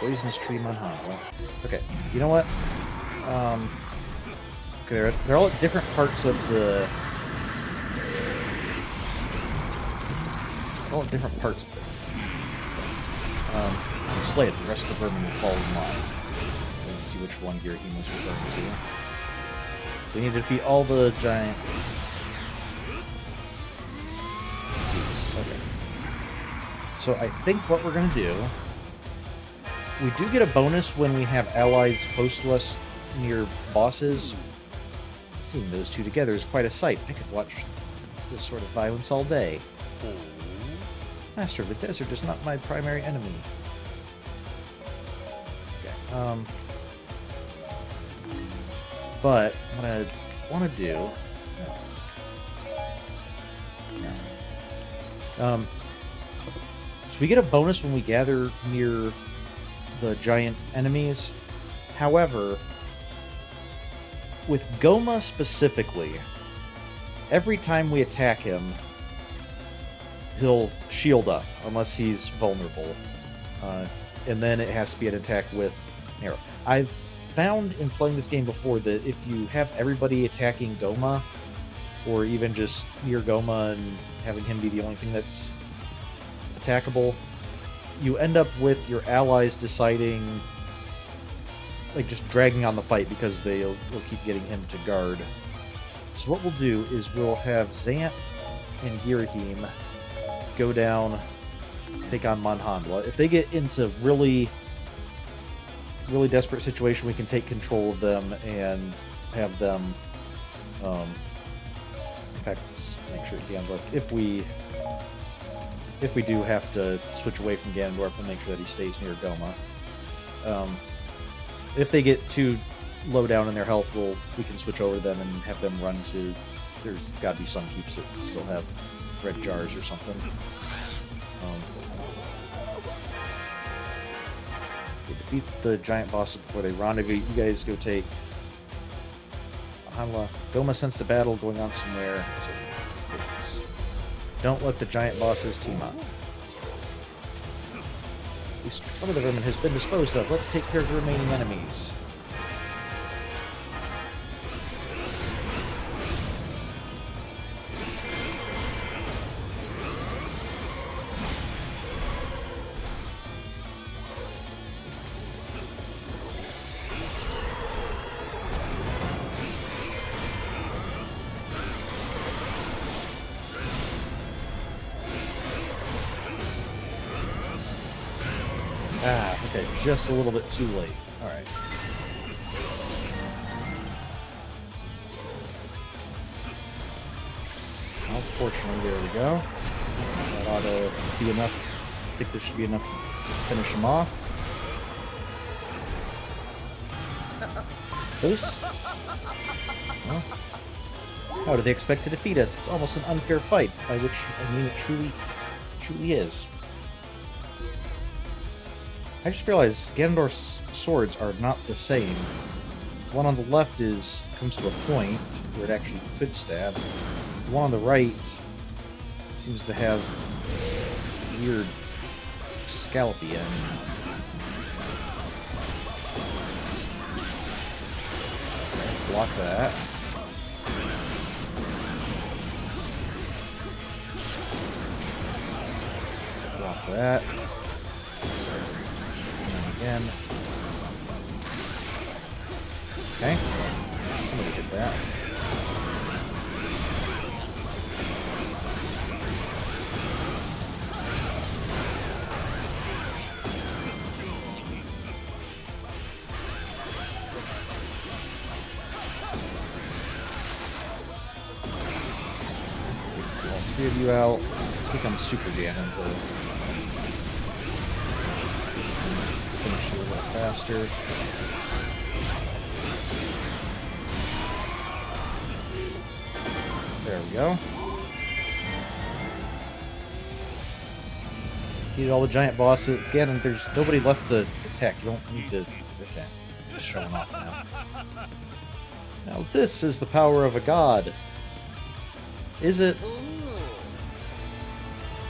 Poisonous Tree Munhandla. Okay, you know what? Okay, they're all at different parts of the... All at different parts of it. And slay it, the rest of the vermin will fall in line. Let's see which one Girahim was referring to. We need to defeat all the giant beasts. Okay. So I think what we're going to do... We do get a bonus when we have allies close to us near bosses. Seeing those two together is quite a sight. I could watch this sort of violence all day. Master of the Desert is not my primary enemy. Okay, but what I want to do... So we get a bonus when we gather near the giant enemies. However, with Goma specifically, every time we attack him, he'll shield up, unless he's vulnerable. And then it has to be an attack with an arrow. I've found in playing this game before that if you have everybody attacking Goma, or even just near Goma and having him be the only thing that's attackable, you end up with your allies deciding, like, just dragging on the fight because they'll keep getting him to guard. So what we'll do is we'll have Zant and Girahim go down, take on Munhandla. If they get into really really desperate situation, we can take control of them and have them. In fact, let's make sure Ganondorf. If we do have to switch away from Ganondorf, we'll make sure that he stays near Goma. If they get too low down in their health, we can switch over to them and have them run to. There's got to be some keeps that still have red jars or something. Defeat the giant bosses before they rendezvous. You guys go take Hanla. Goma sensed a battle going on somewhere. So don't let the giant bosses team up. At least one of the vermin has been disposed of. Let's take care of the remaining enemies. Ah, okay, just a little bit too late. Alright. Well, fortunately, there we go. That ought to be enough. I think this should be enough to finish him off. Those... Well, how do they expect to defeat us? It's almost an unfair fight, by which I mean it truly is. I just realized Ganondorf's swords are not the same. The one on the left comes to a point where it actually could stab. The one on the right seems to have weird scallopy end. Block that. Block that. Again. Okay. Somebody did that. Take all three of you out. Let's become Super Ganon to finish you a little faster. There we go. Defeated all the giant bosses. Again, and there's nobody left to attack. You don't need to... Okay. Just showing off now. Now this is the power of a god. Is it?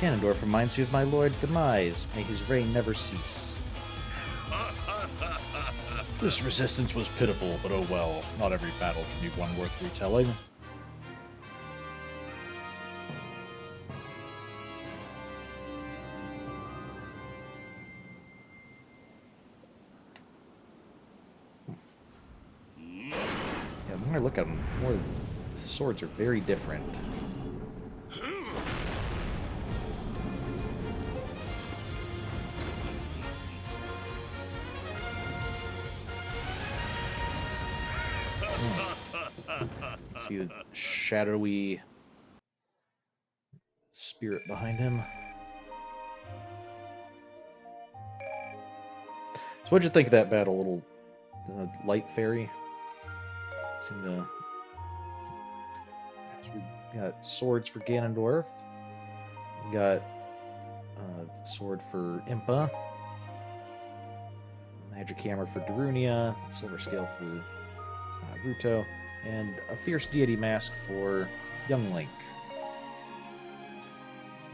Ganondorf reminds you of my lord Demise. May his reign never cease. This resistance was pitiful, but oh well. Not every battle can be one worth retelling. Yeah, the more I look at them, the more the swords are very different. See the shadowy spirit behind him. So what'd you think of that battle, little light fairy? Seemed to... So we got swords for Ganondorf. We got sword for Impa. Magic hammer for Darunia. Silver scale for Ruto. And a fierce deity mask for Young Link.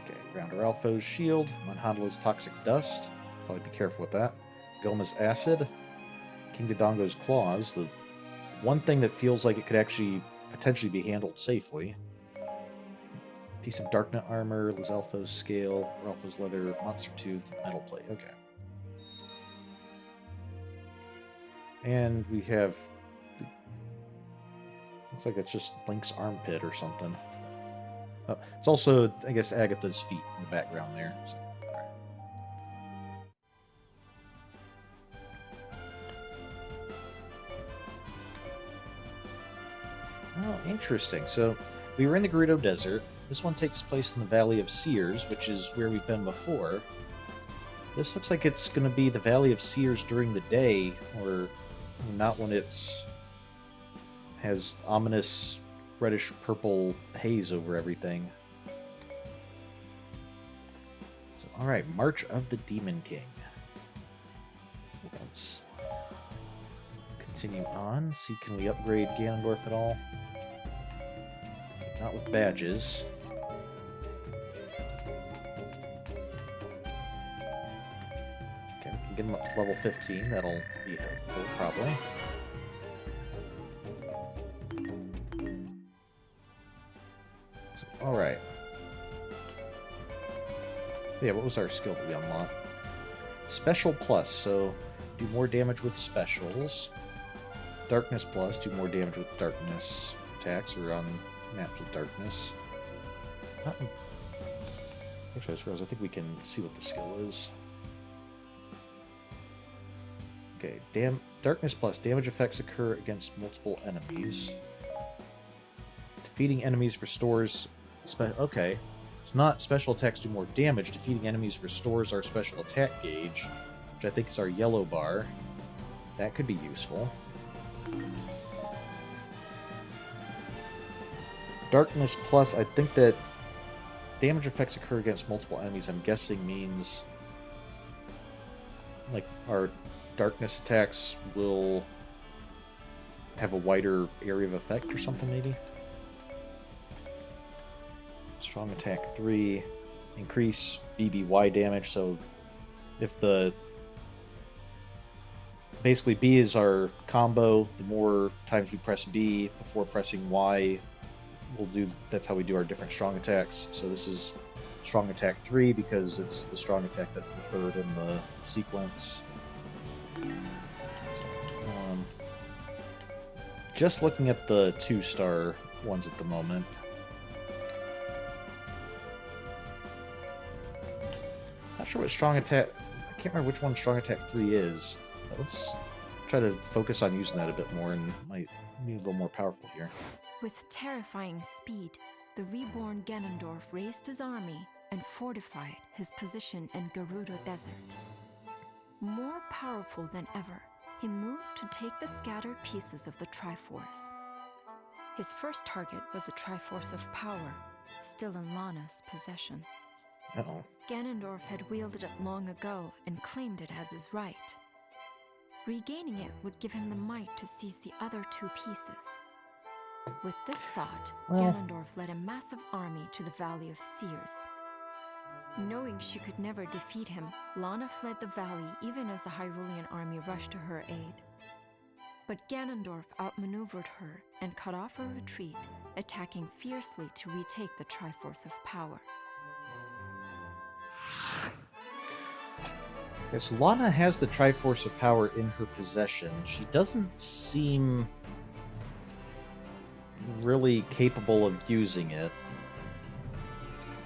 Okay, Rounder Alpho's shield. Manhandla's toxic dust. Probably be careful with that. Goma's acid. King Dodongo's claws. The one thing that feels like it could actually potentially be handled safely. Piece of Darknet armor. Lizalfo's scale. Ralpho's leather. Monster tooth. Metal plate. Okay. And we have... Looks like it's just Link's armpit or something. Oh, it's also, I guess, Agatha's feet in the background there. So, Oh, interesting. So, we were in the Gerudo Desert. This one takes place in the Valley of Seers, which is where we've been before. This looks like it's going to be the Valley of Seers during the day, or not when it's has ominous reddish-purple haze over everything. So, alright, March of the Demon King. Let's continue on. See, can we upgrade Ganondorf at all? Not with badges. Okay, we can get him up to level 15. That'll be helpful, probably. So, alright. Yeah, what was our skill that we unlocked? Special plus, so do more damage with specials. Darkness plus, do more damage with darkness attacks, or on maps with darkness. Actually, I suppose I think we can see what the skill is. Okay, darkness plus, damage effects occur against multiple enemies. Defeating enemies restores... Okay, it's not special attacks do more damage. Defeating enemies restores our special attack gauge, which I think is our yellow bar. That could be useful. Darkness plus, I think that damage effects occur against multiple enemies, I'm guessing means like our darkness attacks will have a wider area of effect or something, maybe? Strong attack 3, increase BBY damage, so if the... Basically, B is our combo. The more times we press B before pressing Y, that's how we do our different strong attacks. So this is strong attack 3 because it's the strong attack that's the third in the sequence. So, just looking at the 2-star ones at the moment. Not sure what strong attack... I can't remember which one strong attack 3 is. But let's try to focus on using that a bit more, and might be a little more powerful here. With terrifying speed, the reborn Ganondorf raised his army and fortified his position in Gerudo Desert. More powerful than ever, he moved to take the scattered pieces of the Triforce. His first target was the Triforce of Power, still in Lana's possession. Uh-oh. Ganondorf had wielded it long ago and claimed it as his right. Regaining it would give him the might to seize the other 2 pieces. With this thought, Ganondorf led a massive army to the Valley of Seers. Knowing she could never defeat him, Lana fled the valley even as the Hyrulean army rushed to her aid. But Ganondorf outmaneuvered her and cut off her retreat, attacking fiercely to retake the Triforce of Power. Okay, so Lana has the Triforce of Power in her possession. She doesn't seem really capable of using it.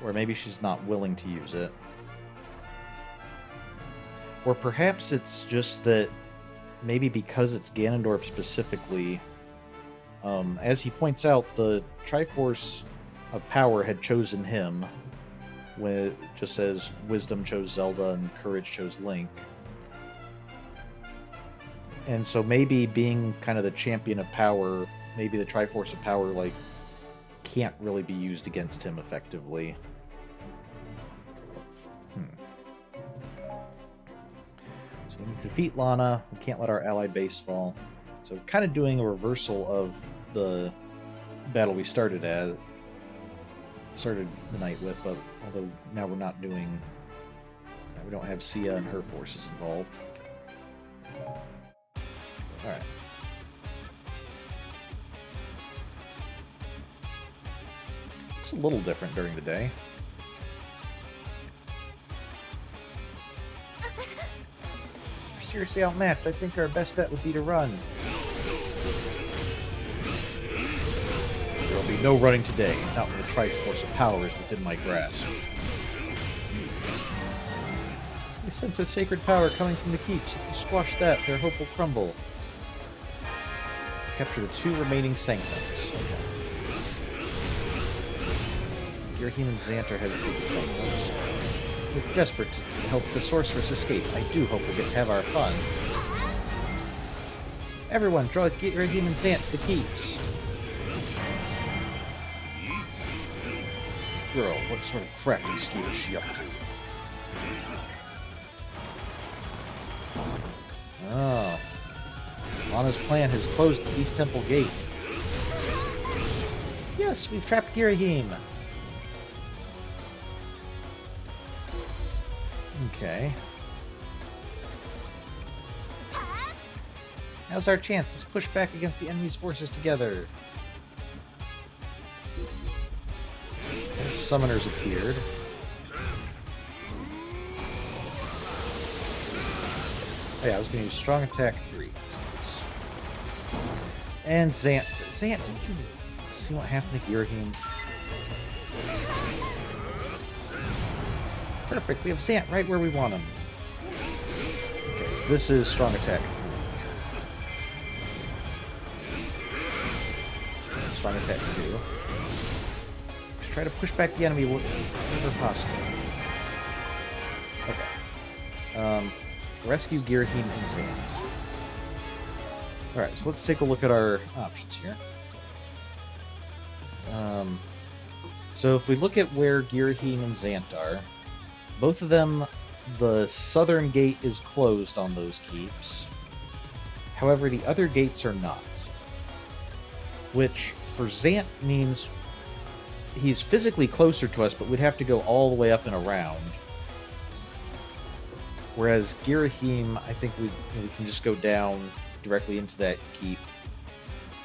Or maybe she's not willing to use it. Or perhaps it's just that maybe because it's Ganondorf specifically, as he points out, the Triforce of Power had chosen him, when it just says Wisdom chose Zelda and Courage chose Link. And so maybe being kind of the champion of power, maybe the Triforce of Power, like, can't really be used against him effectively. So we need to defeat Lana. We can't let our allied base fall. So kind of doing a reversal of the battle we started the night with, but although now we're not doing... we don't have Sia and her forces involved. Alright. It's a little different during the day. We're seriously outmatched. I think our best bet would be to run. There will be no running today, not when the Triforce of Power is within my grasp. I sense a sacred power coming from the keeps. If you squash that, their hope will crumble. Capture the 2 remaining sanctums. Okay. Girahim and Zant are headed for the sanctums. We're desperate to help the sorceress escape. I do hope we get to have our fun. Everyone, draw Girahim and Zant to the keeps. Girl, what sort of crafty scheme is she up to? Oh. Lana's plan has closed the East Temple Gate. Yes, we've trapped Girahim. Okay. Now's our chance. Let's push back against the enemy's forces together. Summoners appeared. Oh yeah, I was going to use Strong Attack 3. And Zant. Zant, did you see what happened to Girahim? Perfect, we have Zant right where we want him. Okay, so this is Strong Attack 3. Strong Attack 2. Just try to push back the enemy whenever possible. Okay. Rescue Girahim and Zant. Alright, so let's take a look at our options here. So if we look at where Girahim and Zant are, both of them, the southern gate is closed on those keeps. However, the other gates are not. Which, for Zant, means he's physically closer to us, but we'd have to go all the way up and around. Whereas Girahim, I think we can just go down directly into that keep.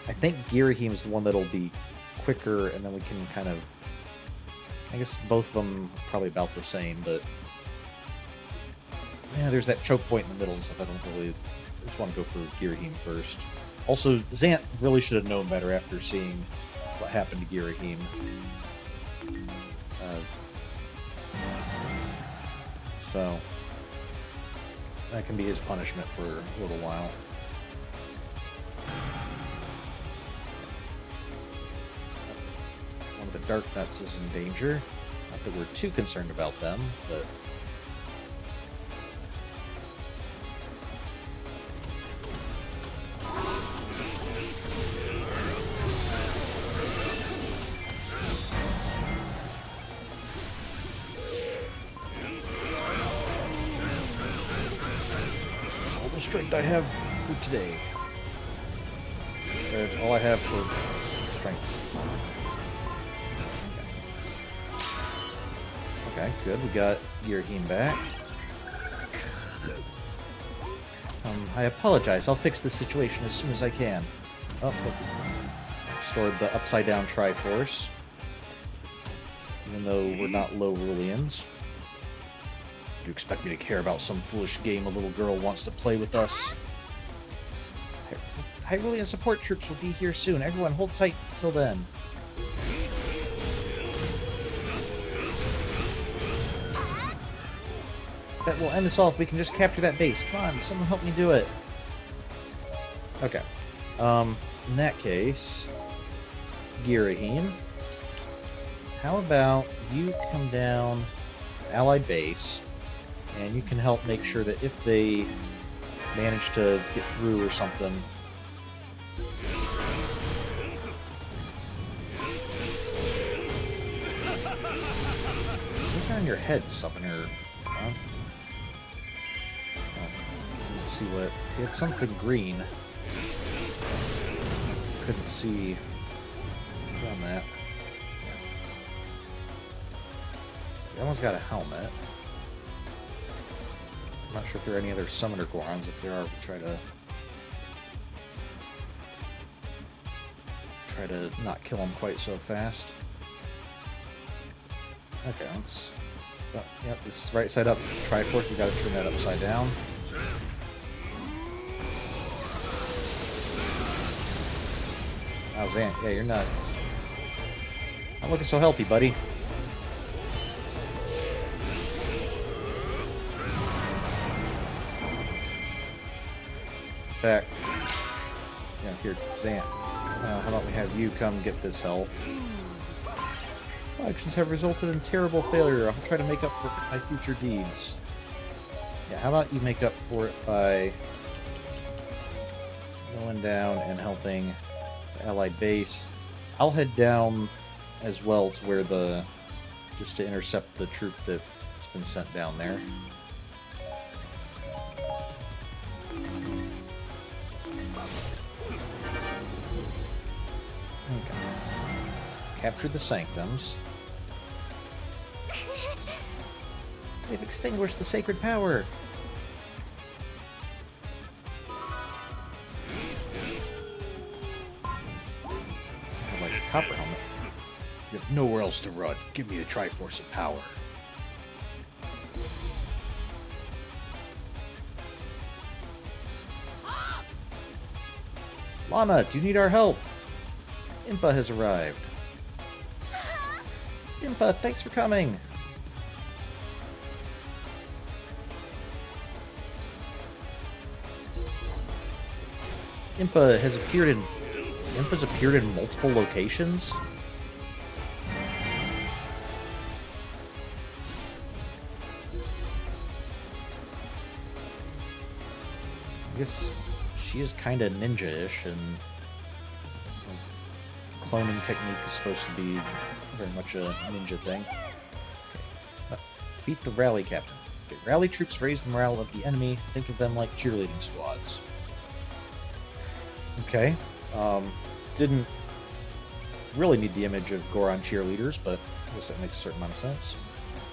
I think Girahim is the one that'll be quicker, and then we can kind of... I guess both of them are probably about the same, but... Yeah, there's that choke point in the middle and stuff. I just want to go for Girahim first. Also, Zant really should have known better after seeing what happened to Girahim. So... that can be his punishment for a little while. One of the Dark Nuts is in danger. Not that we're too concerned about them, but... all the strength I have for today. That's all I have for strength. Okay, good. We got Girahim back. I apologize. I'll fix the situation as soon as I can. Oh, restored the upside down Triforce. Even though we're not low Rulians. Do you expect me to care about some foolish game a little girl wants to play with us? Hyrulean support troops will be here soon. Everyone hold tight till then. Bet we'll end this all if we can just capture that base. Come on, someone help me do it. Okay. In that case, Girahim, how about you come down to Allied base, and you can help make sure that if they manage to get through or something, what's on your head, Summoner? Huh? Let's see what... He had something green. Couldn't see on that. That one's got a helmet. I'm not sure if there are any other Summoner Gorons. If there are, we'll try to not kill them quite so fast. Okay, let's... Oh, yep, this is right side up. Triforce, we gotta turn that upside down. Oh, Zant, yeah, you're not looking so healthy, buddy. In fact, Yeah, here, Zant. How about we have you come get this health? My actions have resulted in terrible failure. I'll try to make up for my future deeds. Yeah, how about you make up for it by going down and helping the Allied base. I'll head down as well to where just to intercept the troop that's been sent down there. Okay. Capture the sanctums. They've extinguished the sacred power. I like a copper helmet. You have nowhere else to run. Give me a Triforce of power. Lana, do you need our help? Impa has arrived. Impa, thanks for coming. Impa's appeared in multiple locations. I guess she is kind of ninja-ish, and cloning technique is supposed to be very much a ninja thing. Okay. Defeat the rally captain. Okay. Rally troops raise the morale of the enemy. Think of them like cheerleading squads. Okay. Didn't really need the image of Goron cheerleaders, but I guess that makes a certain amount of sense.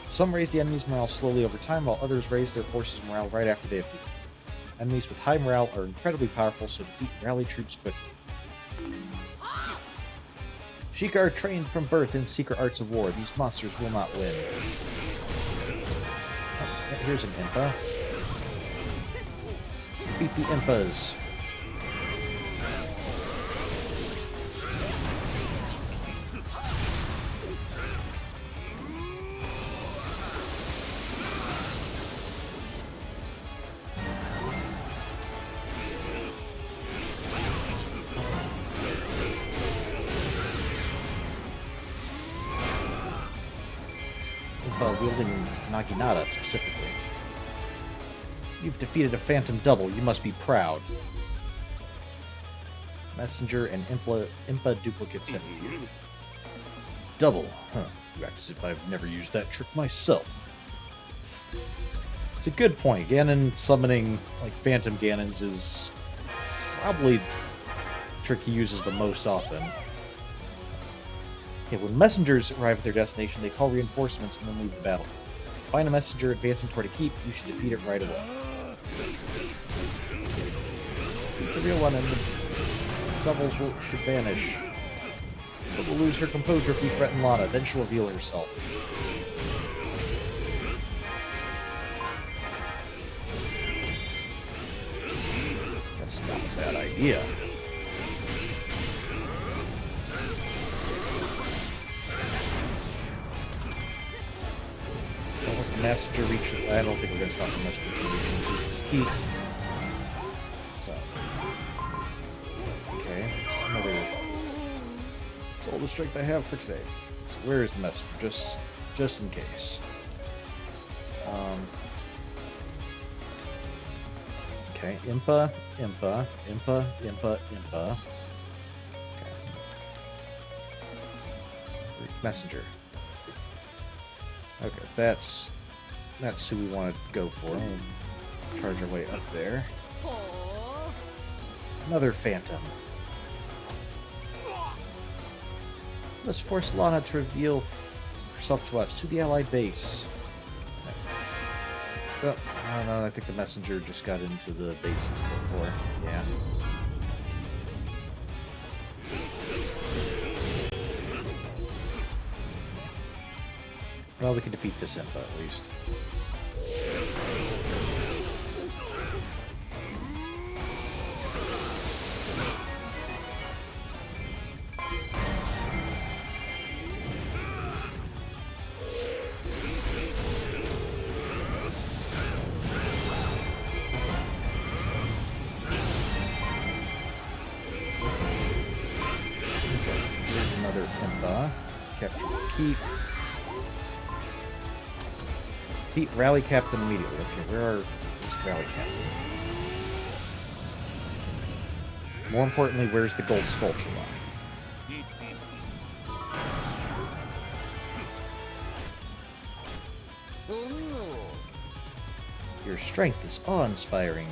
Some raise the enemy's morale slowly over time, while others raise their forces' morale right after they appear. Enemies with high morale are incredibly powerful, so defeat rally troops quickly. Sheikah are trained from birth in secret arts of war. These monsters will not win. Oh, here's an Impa. Defeat the Impas. Wielding Naginata specifically. You've defeated a Phantom Double. You must be proud. Messenger and Impa duplicates have appeared. Double? Huh. You act as if I've never used that trick myself. It's a good point. Ganon summoning like Phantom Ganons is probably the trick he uses the most often. Okay, when messengers arrive at their destination, they call reinforcements and then leave the battlefield. If you find a messenger advancing toward a keep, you should defeat it right away. Defeat the real one and the doubles should vanish. But will lose her composure if we threaten Lana, then she'll reveal herself. That's not a bad idea. Messenger reach. I don't think we're going to stop the messenger from reaching this key. So. Okay. That's all the strength I have for today. So where is the messenger? Just in case. Okay. Impa. Okay. Messenger. Okay, that's who we want to go for. We'll charge our way up there. Another Phantom. Let's force Lana to reveal herself to us, to the Allied base. Oh, I don't know, I think the messenger just got into the base before. Yeah. Well, we can defeat this Impa at least. Impa. Capture Keep. Defeat Rally Captain immediately. Okay, where are this Rally Captain? More importantly, where's the gold sculpture line? Your strength is awe-inspiring.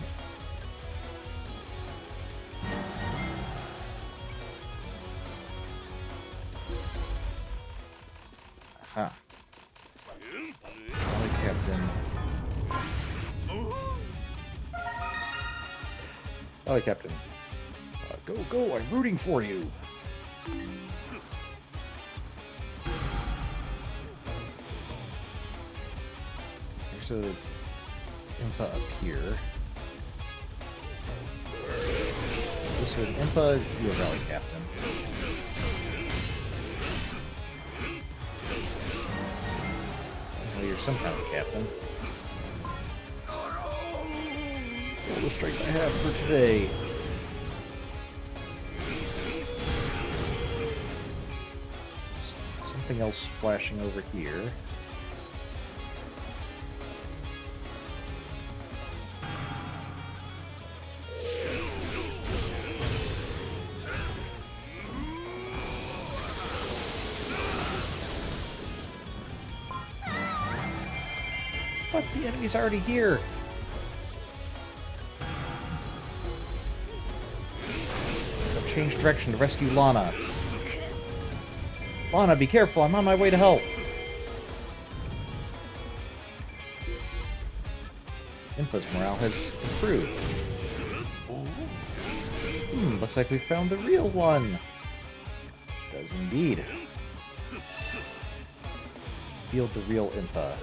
Aha. Rally Captain. Rally Captain. Go, go, I'm rooting for you. There's a Impa up here. This is an Impa, you a Rally Captain. Well, you're some kind of captain. All the strength I have for today. Something else flashing over here. But the enemy's already here. I'll change direction to rescue Lana. Lana, be careful, I'm on my way to help. Impa's morale has improved. Looks like we found the real one. Does indeed. Field the real Impa.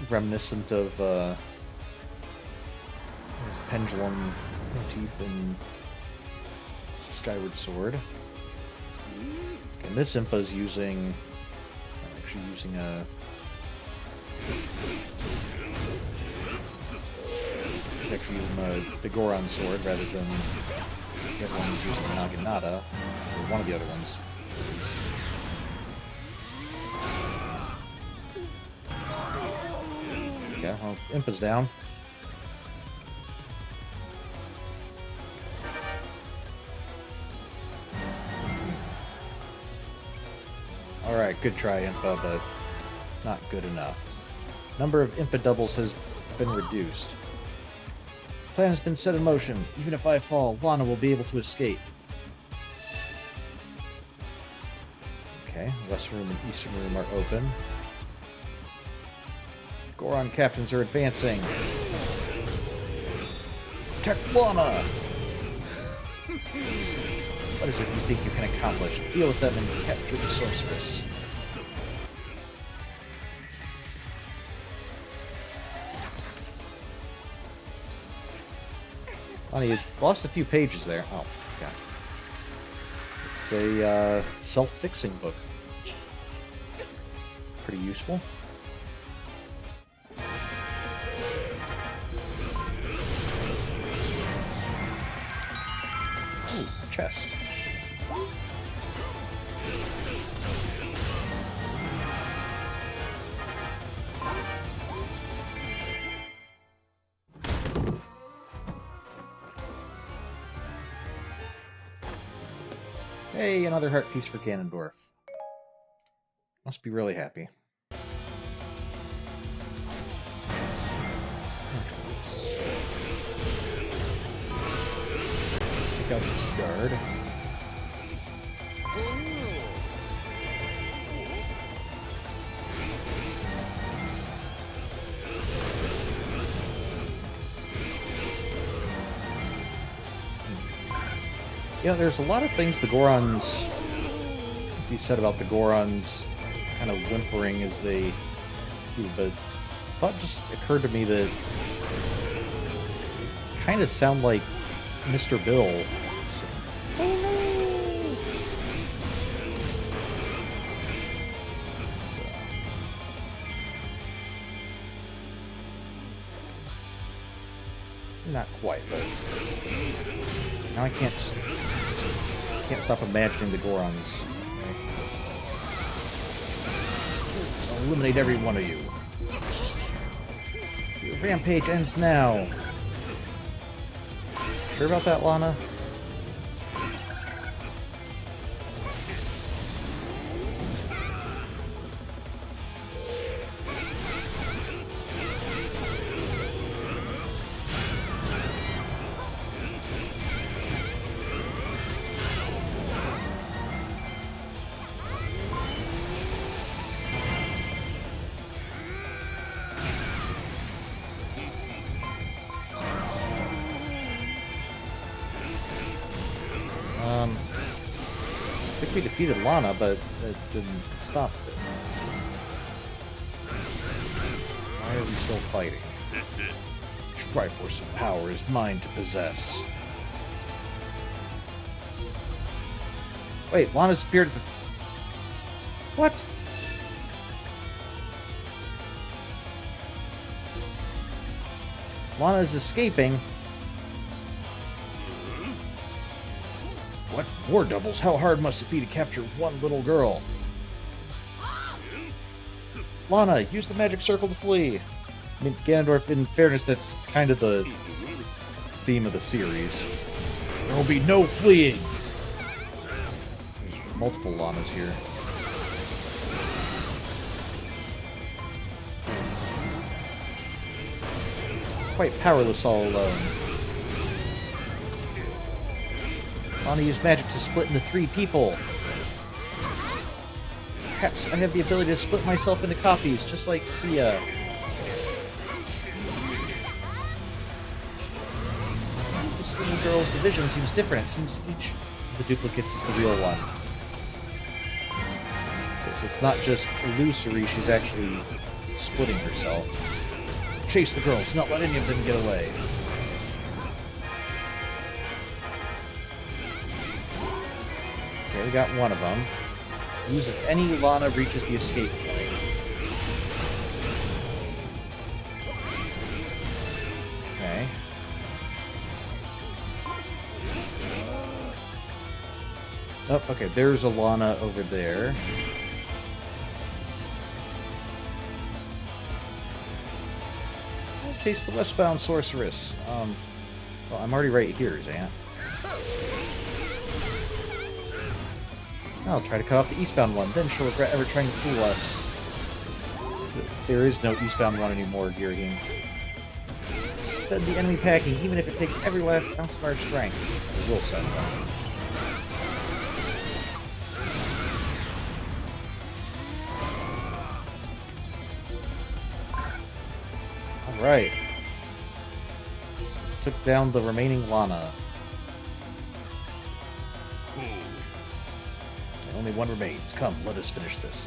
Reminiscent of pendulum motif in Skyward Sword. And this Impa's using, actually using a, he's actually using the Goron sword rather than the other one was using Naginata, or one of the other ones. Okay, well, Impa's down. Alright, good try, Impa, but not good enough. Number of Impa doubles has been reduced. Plan has been set in motion. Even if I fall, Lana will be able to escape. Okay, Western Room and Eastern Room are open. Goron captains are advancing. Protect Lana! What is it you think you can accomplish? Deal with them and capture the sorceress. Lana, you lost a few pages there. Oh, okay. It's a self-fixing book. Pretty useful. Chest. Hey, another heart piece for Ganondorf. Must be really happy. Let's take out this guard. Yeah, there's a lot of things the Gorons be said about the Gorons kind of whimpering as they do, but a thought just occurred to me that kind of sound like Mr. Bill. Not quite, but now I can't stop imagining the Gorons. Okay. I'll eliminate every one of you. Your rampage ends now. Sure about that, Lana? I think we defeated Lana, but it didn't stop it. Why are we still fighting? Triforce of power is mine to possess. Wait, Lana's appeared at the... What? Lana is escaping. What? War doubles? How hard must it be to capture one little girl? Lana, use the magic circle to flee. I mean, Ganondorf, in fairness, that's kind of the theme of the series. There will be no fleeing! There's multiple Lanas here. Quite powerless all alone. Lana used magic to split into 3 people. Perhaps I have the ability to split myself into copies, just like Sia. This little girl's division seems different. It seems each of the duplicates is the real one. Okay, so it's not just illusory, she's actually splitting herself. Chase the girls, not let any of them get away. Okay, we got one of them. Use if any Lana reaches the escape point. Okay. Oh, okay, there's a Lana over there. I'll chase the westbound sorceress. Well, I'm already right here, Zant. I'll try to cut off the eastbound one, then she'll regret ever trying to fool us. There is no eastbound one anymore, Girahim. Send the enemy packing, even if it takes every last ounce of our strength. We will send them. Alright. Took down the remaining Lana. Only one remains. Come, let us finish this.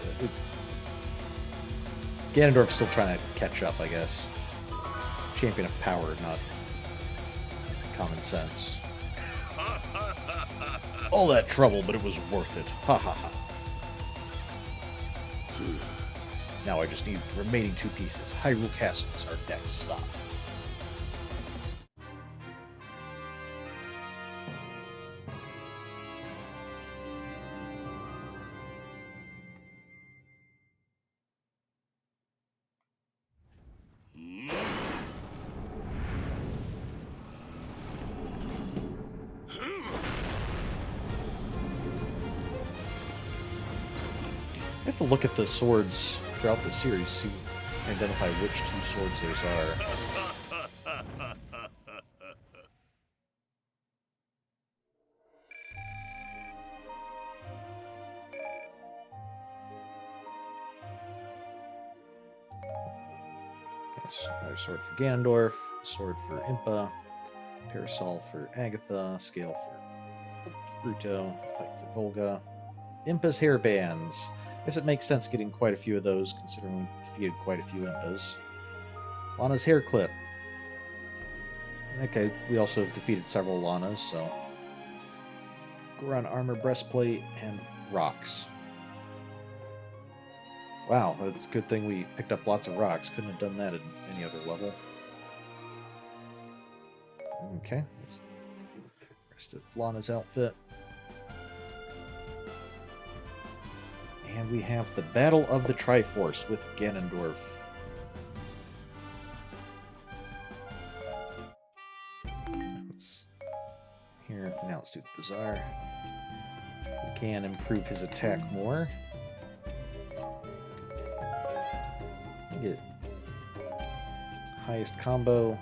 Ganondorf's still trying to catch up, I guess. Champion of power, not common sense. All that trouble, but it was worth it. Ha ha ha. Now I just need the remaining 2 pieces. Hyrule Castle is our next stop. I have to look at the swords throughout the series, see, identify which 2 swords those are. Okay, so another sword for Ganondorf, sword for Impa, parasol for Agatha, scale for Bruto, pike for Volga. Impa's hairbands. I guess it makes sense getting quite a few of those, considering we defeated quite a few Impas. Lana's hair clip. Okay, we also have defeated several Lanas, so... Goron armor, breastplate, and rocks. Wow, it's a good thing we picked up lots of rocks. Couldn't have done that at any other level. Okay. Rest of Lana's outfit. And we have the Battle of the Triforce with Ganondorf. Now let's do the Bazaar. We can improve his attack more. Get highest combo.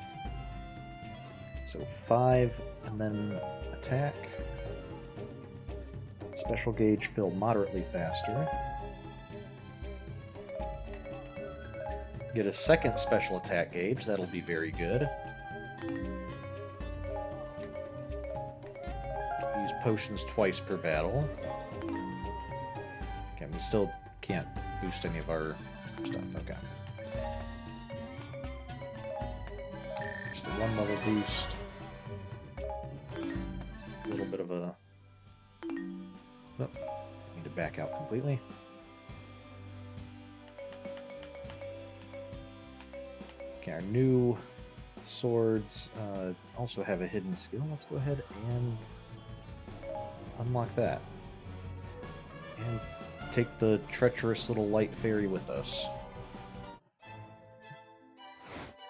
So 5 and then attack. Special gauge fill moderately faster. Get a second special attack gauge. That'll be very good. Use potions twice per battle. Okay, we still can't boost any of our stuff. Okay. Just a 1 level boost. A little bit of a... Oh, need to back out completely. Okay, our new swords also have a hidden skill. Let's go ahead and unlock that. And take the treacherous little light fairy with us.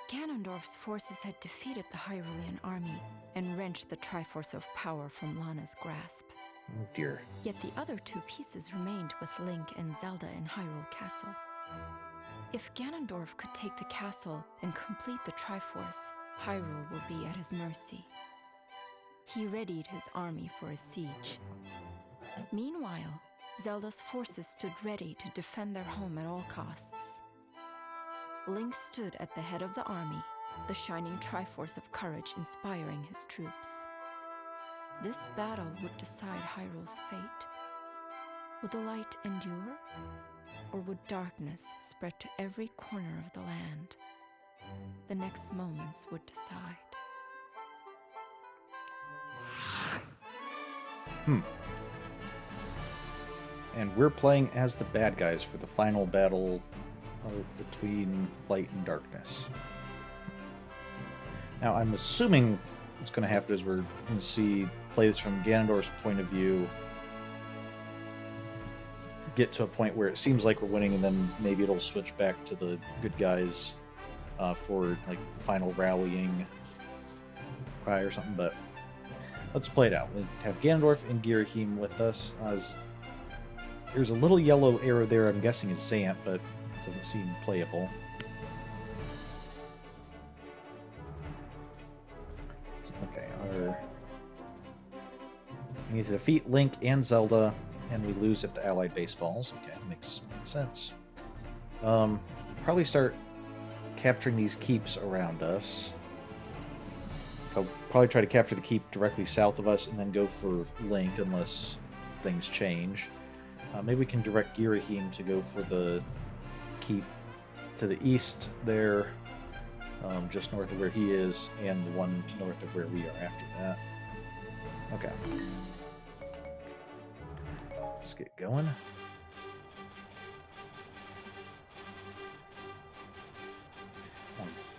Ganondorf's forces had defeated the Hyrulean army and wrenched the Triforce of Power from Lana's grasp. Oh dear. Yet the other 2 pieces remained with Link and Zelda in Hyrule Castle. If Ganondorf could take the castle and complete the Triforce, Hyrule will be at his mercy. He readied his army for a siege. Meanwhile, Zelda's forces stood ready to defend their home at all costs. Link stood at the head of the army, the shining Triforce of courage inspiring his troops. This battle would decide Hyrule's fate. Would the light endure? Or would darkness spread to every corner of the land? The next moments would decide. And we're playing as the bad guys for the final battle between light and darkness. Now, I'm assuming what's going to happen is we're going to play this from Ganondorf's point of view, get to a point where it seems like we're winning, and then maybe it'll switch back to the good guys for like final rallying cry or something. But let's play it out. We have Ganondorf and Girahim with us. There's a little yellow arrow there. I'm guessing is Zant, but it doesn't seem playable. Okay, we need to defeat Link and Zelda, and we lose if the allied base falls. Okay, makes sense. Probably start capturing these keeps around us. I'll probably try to capture the keep directly south of us and then go for Link unless things change. Maybe we can direct Girahim to go for the keep to the east there, just north of where he is, and the one north of where we are after that. Okay. Let's get going.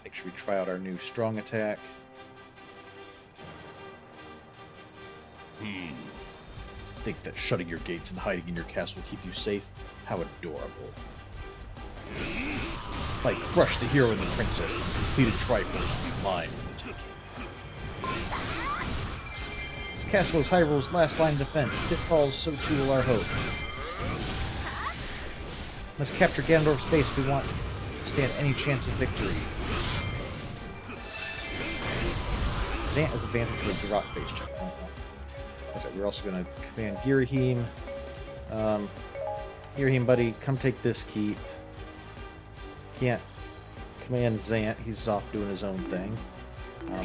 Make sure we try out our new strong attack. Think that shutting your gates and hiding in your castle will keep you safe? How adorable. If I crush the hero and the princess, the completed Triforce will be mine for the taking. This castle is Hyrule's last line of defense. If it falls, so too will our hope. Must capture Ganondorf's base if we want to stand any chance of victory. Zant has advantage towards the rock base check. So we're also going to command Girahim. Girahim, buddy, come take this keep. Can't command Zant. He's off doing his own thing.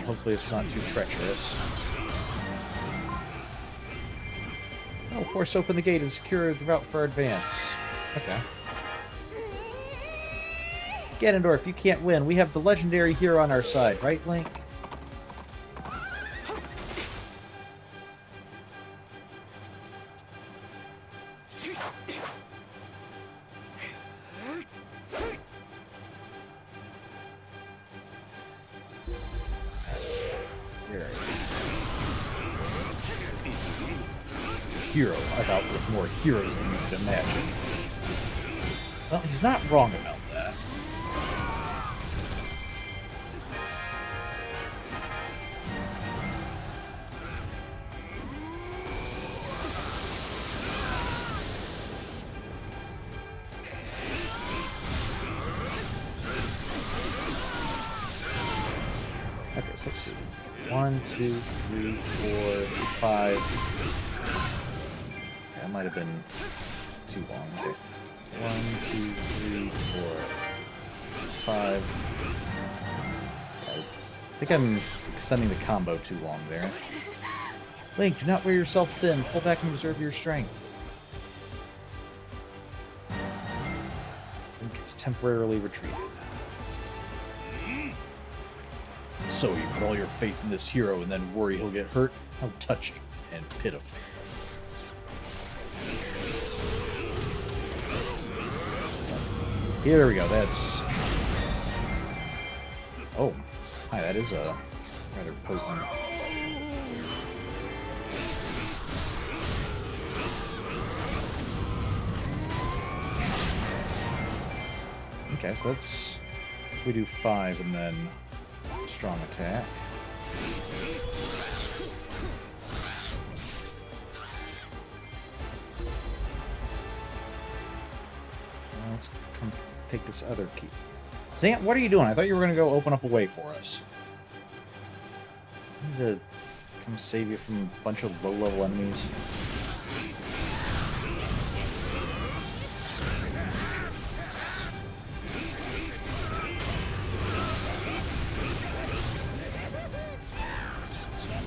Hopefully it's not too treacherous. Oh, force open the gate and secure the route for our advance. Okay. Ganondorf, you can't win. We have the legendary hero on our side, right, Link? hero. I've outlived more heroes than you could imagine. Well, he's not wrong about that. Okay, so let's see. 1, 2, 3, 4, 5. Okay, that might have been too long. Okay. 1, 2, 3, 4, 5. I think I'm extending the combo too long there. Link, do not wear yourself thin. Pull back and reserve your strength. Link is temporarily retreated. So you put all your faith in this hero and then worry he'll get hurt? How touching and pitiful. Here we go, that's... Oh, hi, that is a rather potent... Okay, so that's... If we do 5 and then strong attack. Let's come take this other key. Zant, what are you doing? I thought you were going to go open up a way for us. I need to come save you from a bunch of low-level enemies.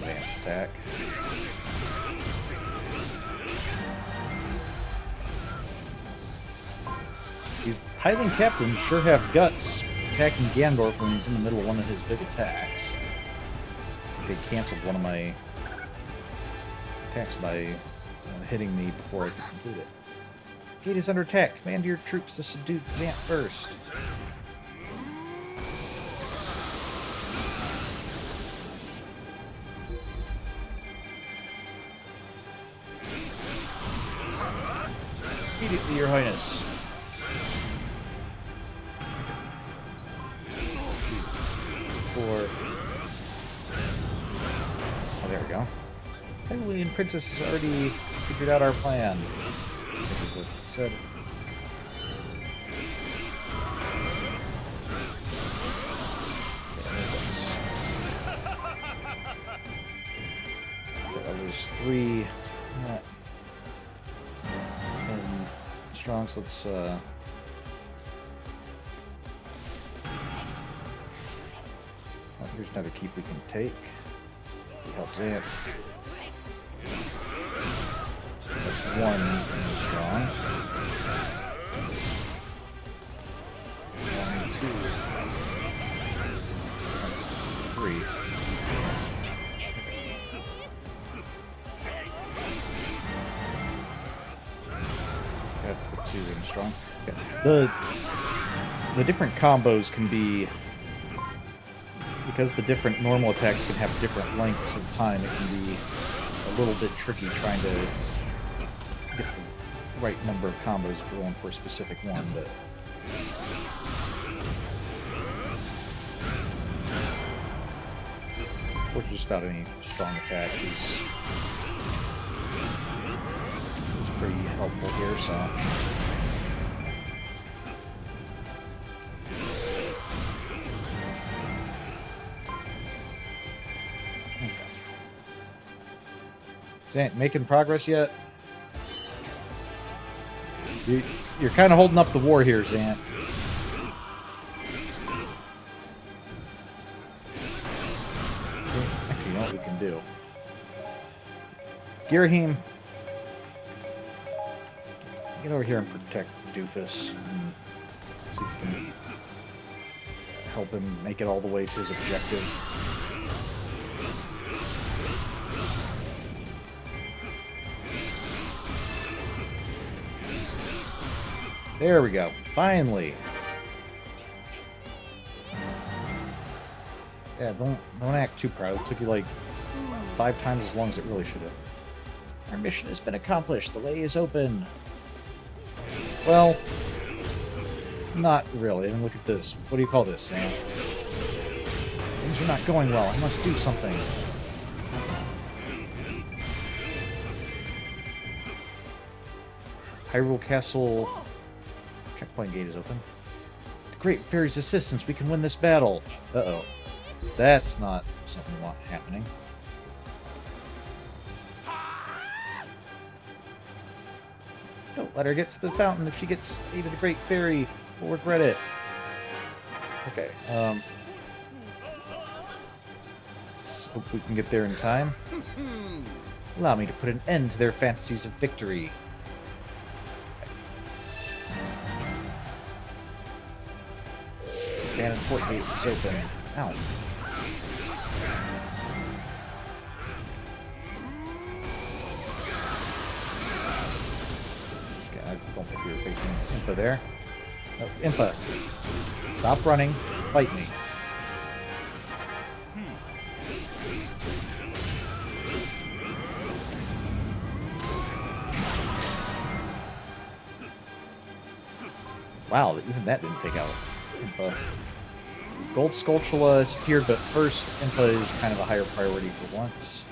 Zant's attack. These Highland captains sure have guts attacking Ganondorf when he's in the middle of one of his big attacks. I think they canceled one of my attacks by hitting me before I could complete it. Gate is under attack. Command your troops to subdue Zant first. Immediately, Your Highness. 4. Oh, there we go. Emily and Princess has already figured out our plan. I think is what it said. Okay, that was 3. And strong, so let's here's another keep we can take. It helps Zant. That's 1 strong. 1, 2. That's 3. That's the 2 and strong. Okay. The different combos can be, because the different normal attacks can have different lengths of time, it can be a little bit tricky trying to get the right number of combos if you're going for a specific one, but... For just about any strong attack is pretty helpful here, so... Zant, making progress yet? You're kind of holding up the war here, Zant. Actually, you know what we can do? Girahim, get over here and protect Doofus. And see if we can help him make it all the way to his objective. There we go. Finally. Yeah, don't act too proud. It took you like 5 times as long as it really should have. Our mission has been accomplished. The way is open. Well, not really. I mean, look at this. What do you call this, Sam? Things are not going well. I must do something. Hyrule Castle checkpoint gate is open. With the Great Fairy's assistance, we can win this battle. Uh-oh. That's not something we want happening. Don't let her get to the fountain. If she gets aid of the Great Fairy, we'll regret it. Okay, let's hope we can get there in time. Allow me to put an end to their fantasies of victory. Ganon Fort Gate is open. Ow. Okay, I don't think we were facing Impa there. No, Impa. Stop running. Fight me. Wow, even that didn't take out Impa. Gold Skulltula has appeared, but first, Impa is kind of a higher priority for once.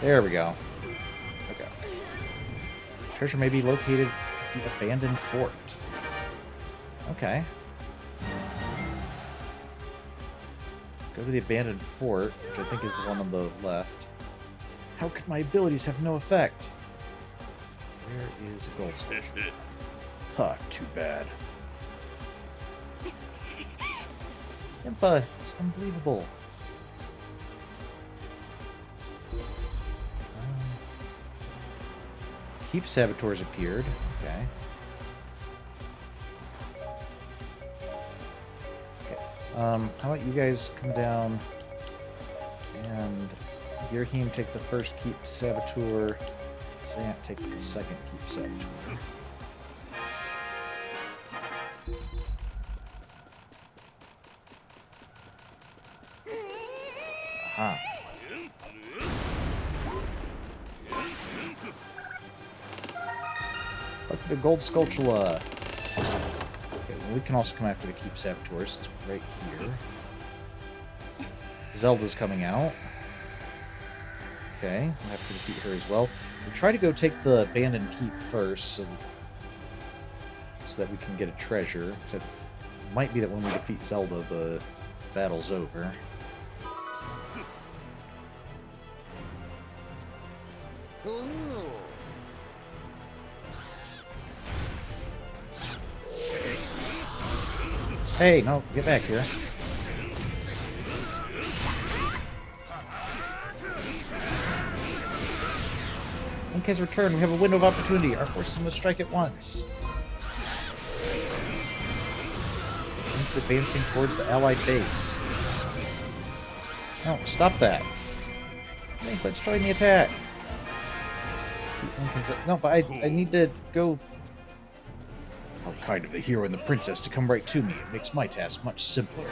There we go. Okay. Treasure may be located at the abandoned fort. Okay. Go to the abandoned fort, which I think is the one on the left. How could my abilities have no effect? Where is a gold station? Huh, too bad. Impa, it's unbelievable. Keep Saboteurs appeared. Okay. Okay. How about you guys come down and Girahim take the first Keep Saboteur. Zant take the second Keep Saboteur. Aha. Up to the Gold Skulltula. Okay, well, we can also come after the Keep Saboteurs. It's right here. Zelda's coming out. Okay, we'll have to defeat her as well. We'll try to go take the abandoned keep first, so that we can get a treasure. So it might be that when we defeat Zelda, the battle's over. Hey, no, get back here. Link has returned. We have a window of opportunity. Our forces must strike at once. Link's advancing towards the allied base. No, stop that. Link, let's join the attack. No, but I need to go... How kind of the hero and the princess to come right to me. It makes my task much simpler.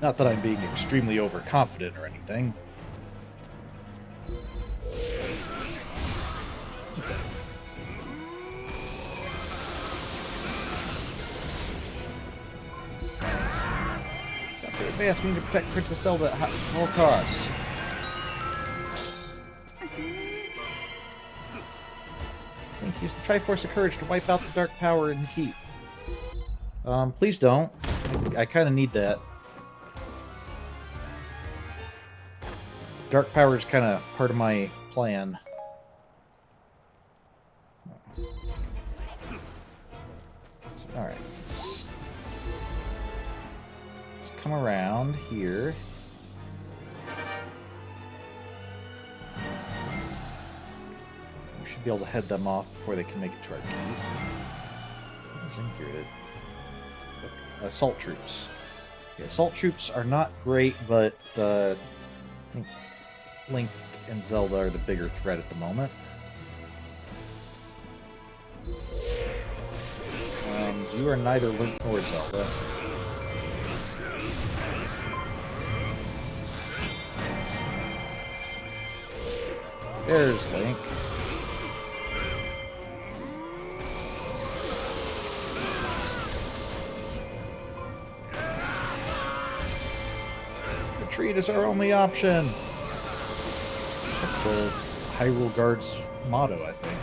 Not that I'm being extremely overconfident or anything. It's not to advance. We need to protect Princess Zelda at all costs. Link, use the Triforce of Courage to wipe out the Dark Power in the Keep. Please don't. I kind of need that. Dark Power is kind of part of my plan. Alright, let's come around here. We should be able to head them off before they can make it to our keep. What is in here? Assault troops. Yeah, assault troops are not great, but I think Link and Zelda are the bigger threat at the moment. You are neither Link nor Zelda. There's Link. Retreat is our only option. That's the Hyrule Guard's motto, I think.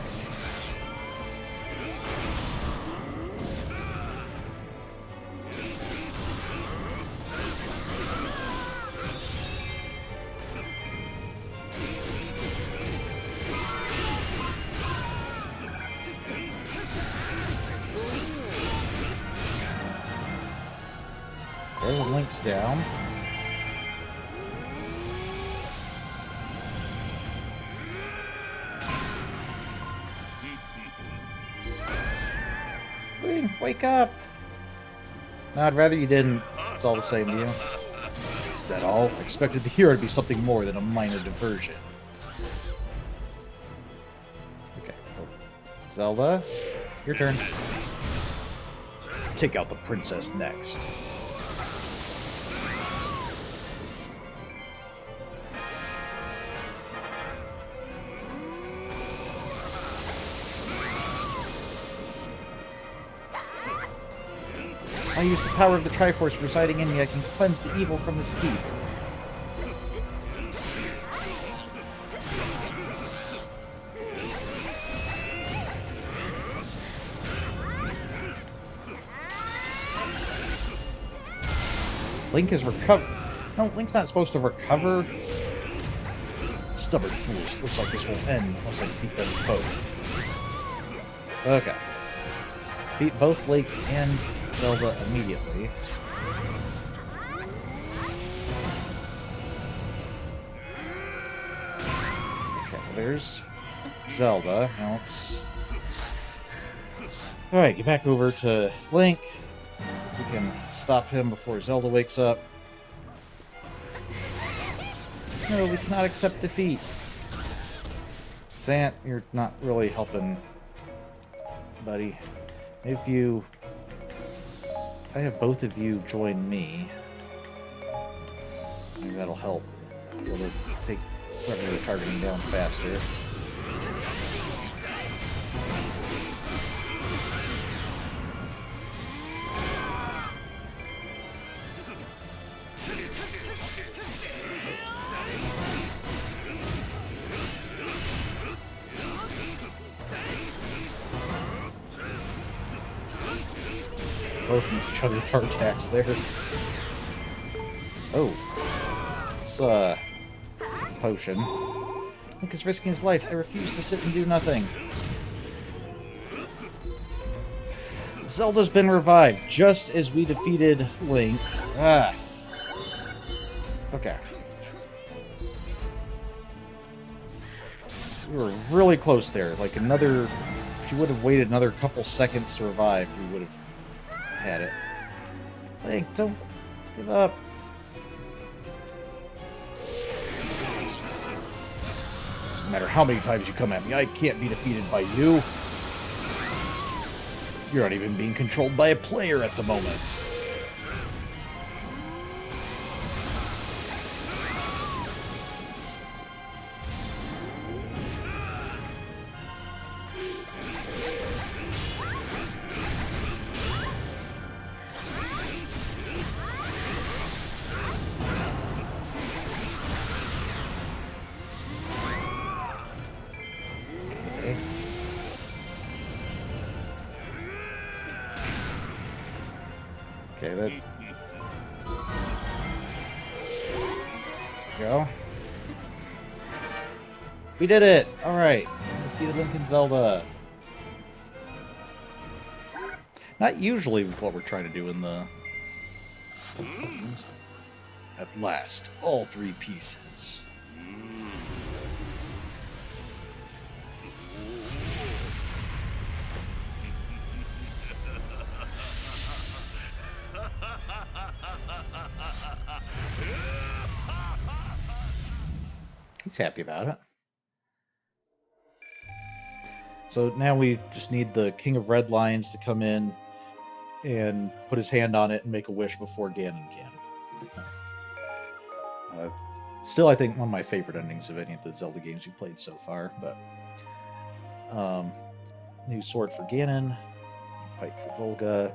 There, Link's down. Link, wake up! No, I'd rather you didn't. It's all the same to you. Is that all? I expected the hero to be something more than a minor diversion. Okay. Oh. Zelda, your turn. Take out the princess next. I use the power of the Triforce residing in me. I can cleanse the evil from this keep. Link is recovered. No, Link's not supposed to recover. Stubborn fools. Looks like this will end unless I defeat them both. Okay. Defeat both Link and Zelda immediately. Okay, there's Zelda. Now let's... Alright, get back over to Link. See if we can stop him before Zelda wakes up. No, we cannot accept defeat. Zant, you're not really helping, buddy. If I have both of you join me, maybe that'll help. It'll take whoever you're targeting down faster. Both miss each other with heart attacks there. Oh. Let's take a potion. Link is risking his life. I refuse to sit and do nothing. Zelda's been revived, just as we defeated Link. Ah. Okay. We were really close there. Like another... If you would have waited another couple seconds to revive, we would have had it. Link, don't give up. Doesn't matter how many times you come at me, I can't be defeated by you. You're not even being controlled by a player at the moment. Okay, that... Go. We did it! Alright. Defeated Link and Zelda. Not usually what we're trying to do in the... At last, all three pieces. He's happy about it. So now we just need the King of Red Lions to come in and put his hand on it and make a wish before Ganon can. Still, I think one of my favorite endings of any of the Zelda games we've played so far. But new sword for Ganon, pipe for Volga,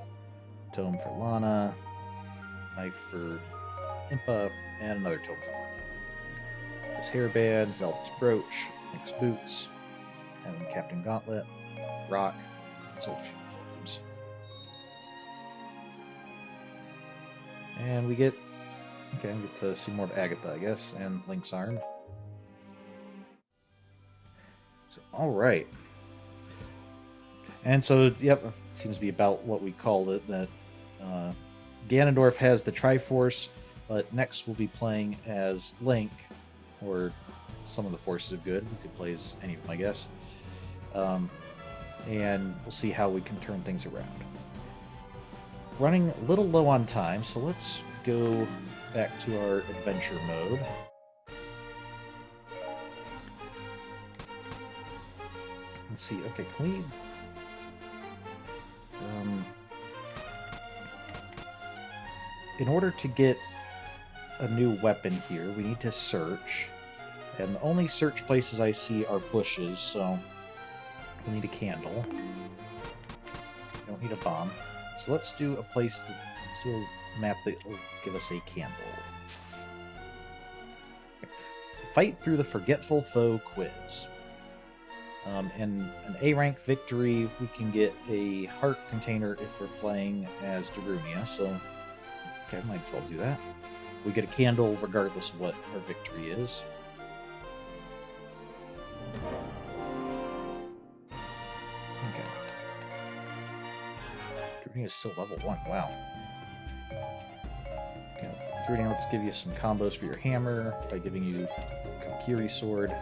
tome for Lana, knife for Impa, and another tome for Lana. This hairband, Zelda's brooch, Link's boots, and then Captain Gauntlet, rock, and Soul Shield forms. And we get to see more of Agatha, I guess, and Link's arm. So, all right. And so, yep, it seems to be about what we called it, that Ganondorf has the Triforce, but next we'll be playing as Link, or some of the Forces of Good. We could play as any of them, I guess. And we'll see how we can turn things around. Running a little low on time, so let's go back to our adventure mode. Let's see, okay, can we... in order to get a new weapon here, we need to search. And the only search places I see are bushes, so we'll need a candle. We don't need a bomb. So let's do a place that, let's do a map that will give us a candle. Fight through the Forgetful Foe quiz. In an A rank victory, we can get a heart container if we're playing as Darunia, so okay, might as well do that. We get a candle regardless of what our victory is. Okay. Darunia is still level 1, wow. Okay, Darunia, let's give you some combos for your hammer by giving you Kokiri sword.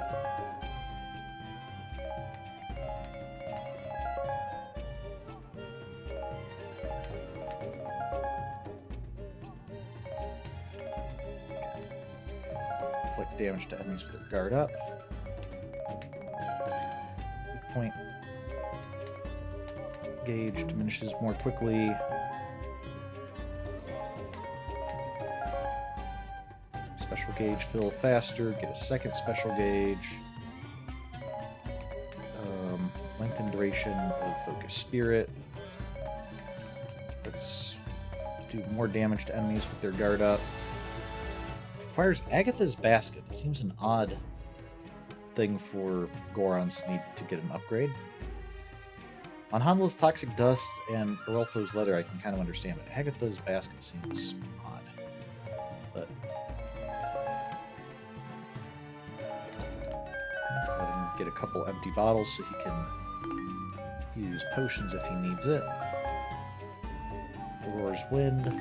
Damage to enemies with their guard up. Weak point gauge diminishes more quickly. Special gauge fill faster. Get a second special gauge. Lengthen duration of focus spirit. Let's do more damage to enemies with their guard up. Requires Agatha's basket. That seems an odd thing for Gorons to need to get an upgrade. On Hanla's toxic dust and Arolfo's leather, I can kind of understand, but Agatha's basket seems odd. But let him get a couple empty bottles so he can use potions if he needs it. Aurora's Wind.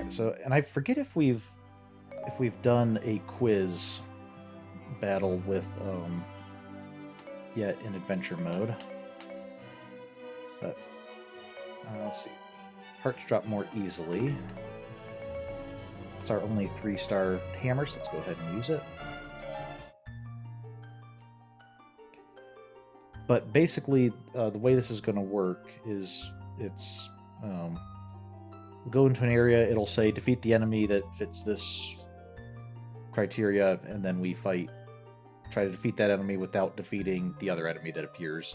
So, and I forget if we've done a quiz battle with yet in adventure mode. But let's see. Hearts drop more easily. It's our only 3-star hammer, so let's go ahead and use it. But basically, the way this is going to work is it's go into an area, it'll say defeat the enemy that fits this criteria, and then we try to defeat that enemy without defeating the other enemy that appears.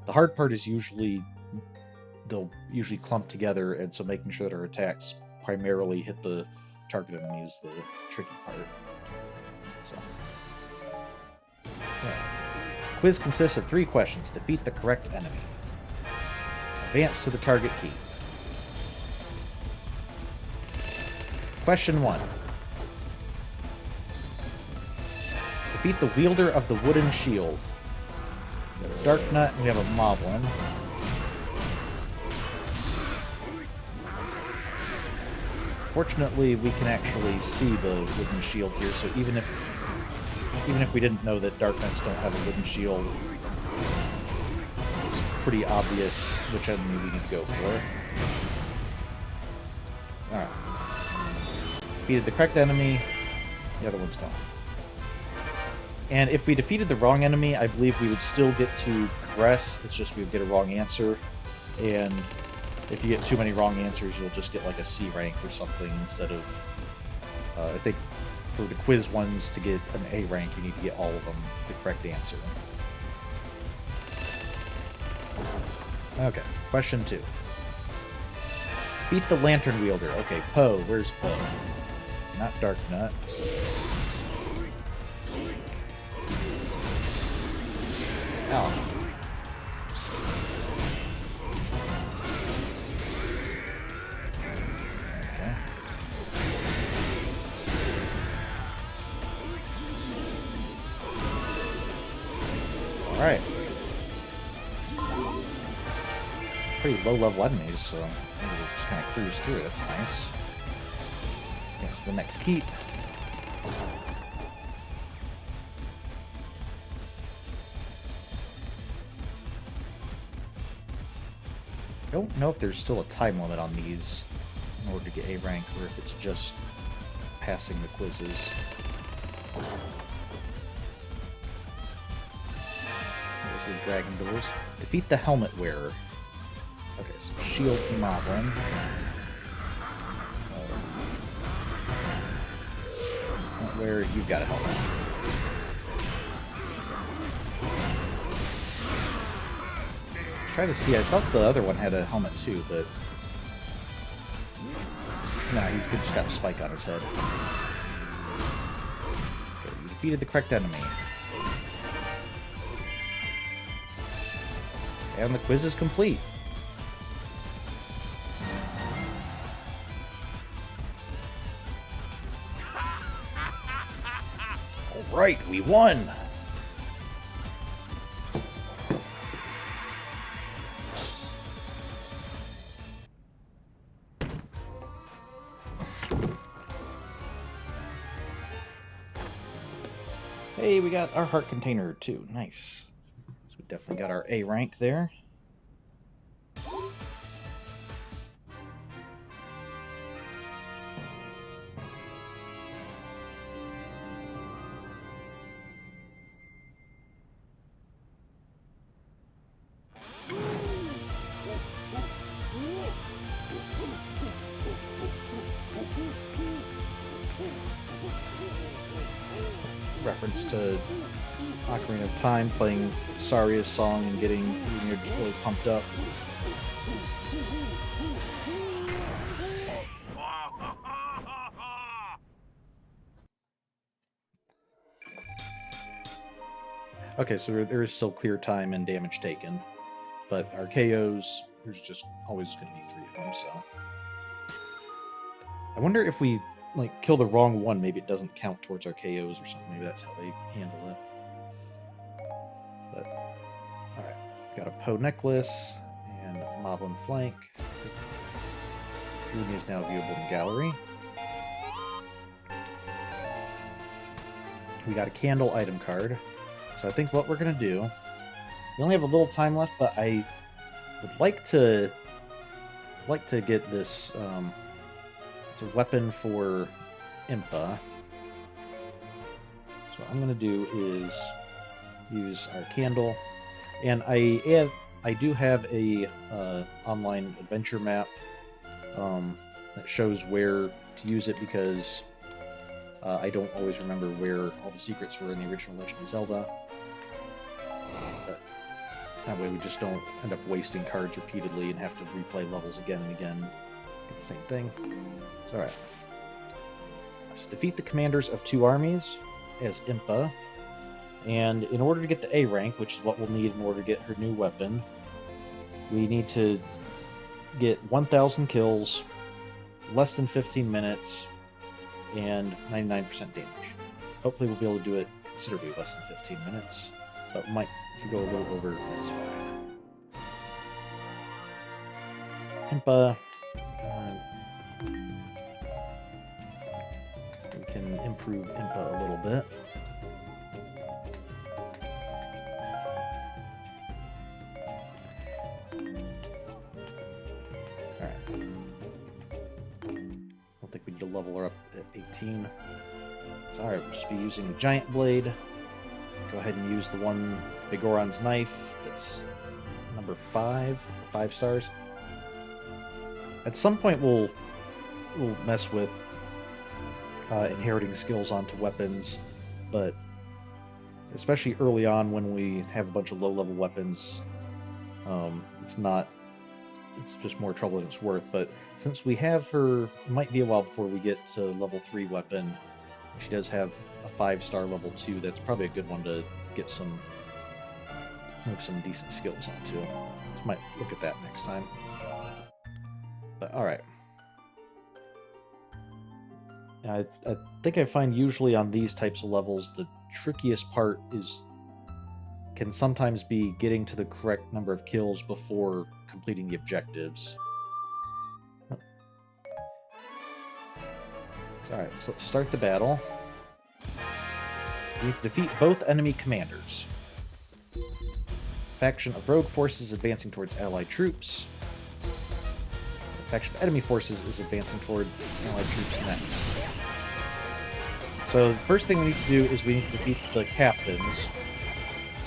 The hard part is they'll usually clump together, and so making sure that our attacks primarily hit the target enemy is the tricky part. So, yeah. Quiz consists of 3 questions. Defeat the correct enemy. Advance to the target keep. Question 1. Defeat the wielder of the wooden shield. We have a Dark Nut, and we have a Moblin. Fortunately, we can actually see the wooden shield here, so even if we didn't know that Dark Knights don't have a wooden shield, it's pretty obvious which enemy we need to go for. Alright. Defeated the correct enemy, the other one's gone. And if we defeated the wrong enemy, I believe we would still get to progress. It's just we would get a wrong answer. And if you get too many wrong answers, you'll just get like a C rank or something instead of... I think for the quiz ones to get an A rank, you need to get all of them the correct answer. Okay, question 2. Beat the lantern wielder. Okay, Poe. Where's Poe? Not Dark Nut. Oh. Okay. Alright. Pretty low-level enemies, so maybe we'll just kind of cruise through. That's nice. Against the next keep. I don't know if there's still a time limit on these in order to get A rank, or if it's just passing the quizzes. There's the dragon doors. Defeat the helmet wearer. Okay, so shield Moblin. Helmet wearer, you've got a helmet. Try to see. I thought the other one had a helmet too, but nah, he's just got a spike on his head. Okay, you defeated the correct enemy. And the quiz is complete. Alright, we won! Hey, we got our heart container too. Nice. So we definitely got our A rank there. Reference to Ocarina of Time, playing Saria's song and getting really pumped up. Okay, so there is still clear time and damage taken, but our KOs, there's just always going to be 3 of them, so... I wonder if we kill the wrong one, maybe it doesn't count towards our KOs or something. Maybe that's how they handle it. But, alright. Got a Poe necklace and Moblin flank. Dreamy is now viewable in the gallery. We got a candle item card. So I think what we're going to do... We only have a little time left, but I would like to get this... it's a weapon for Impa. So what I'm going to do is use our candle. And I do have a online adventure map that shows where to use it, because I don't always remember where all the secrets were in the original Legend of Zelda. But that way we just don't end up wasting cards repeatedly and have to replay levels again and again. Get the same thing. It's alright. So defeat the commanders of 2 armies as Impa. And in order to get the A rank, which is what we'll need in order to get her new weapon, we need to get 1,000 kills, less than 15 minutes, and 99% damage. Hopefully we'll be able to do it considerably less than 15 minutes, but if we go a little over, that's fine. Impa. We can improve Impa a little bit. I think we need to level her up at 18. So, alright, we'll just be using the giant blade. Go ahead and use the one, Bigoron's knife. That's number 5 stars. At some point, we'll mess with inheriting skills onto weapons, but especially early on when we have a bunch of low-level weapons, it's just more trouble than it's worth. But since we have her, it might be a while before we get to level 3 weapon. She does have a 5-star level 2. That's probably a good one to get move some decent skills onto. So might look at that next time. But alright. I think I find usually on these types of levels the trickiest part can sometimes be getting to the correct number of kills before completing the objectives. Alright, so let's start the battle. We need to defeat both enemy commanders. Faction of rogue forces advancing towards allied troops. The faction of enemy forces is advancing toward allied troops next. So the first thing we need to do is we need to defeat the captains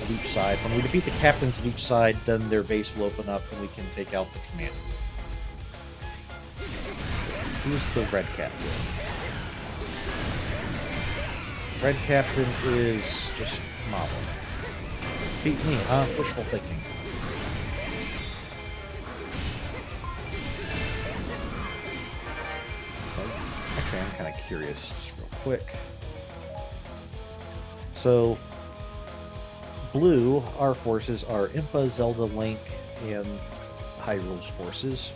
of each side. When we defeat the captains of each side, then their base will open up and we can take out the commander. Who's the red captain? Red captain is just Moblin. Defeat me, huh? Wishful thinking. Okay. Actually, I'm kind of curious, just real quick. So, blue, our forces are Impa, Zelda, Link, and Hyrule's forces.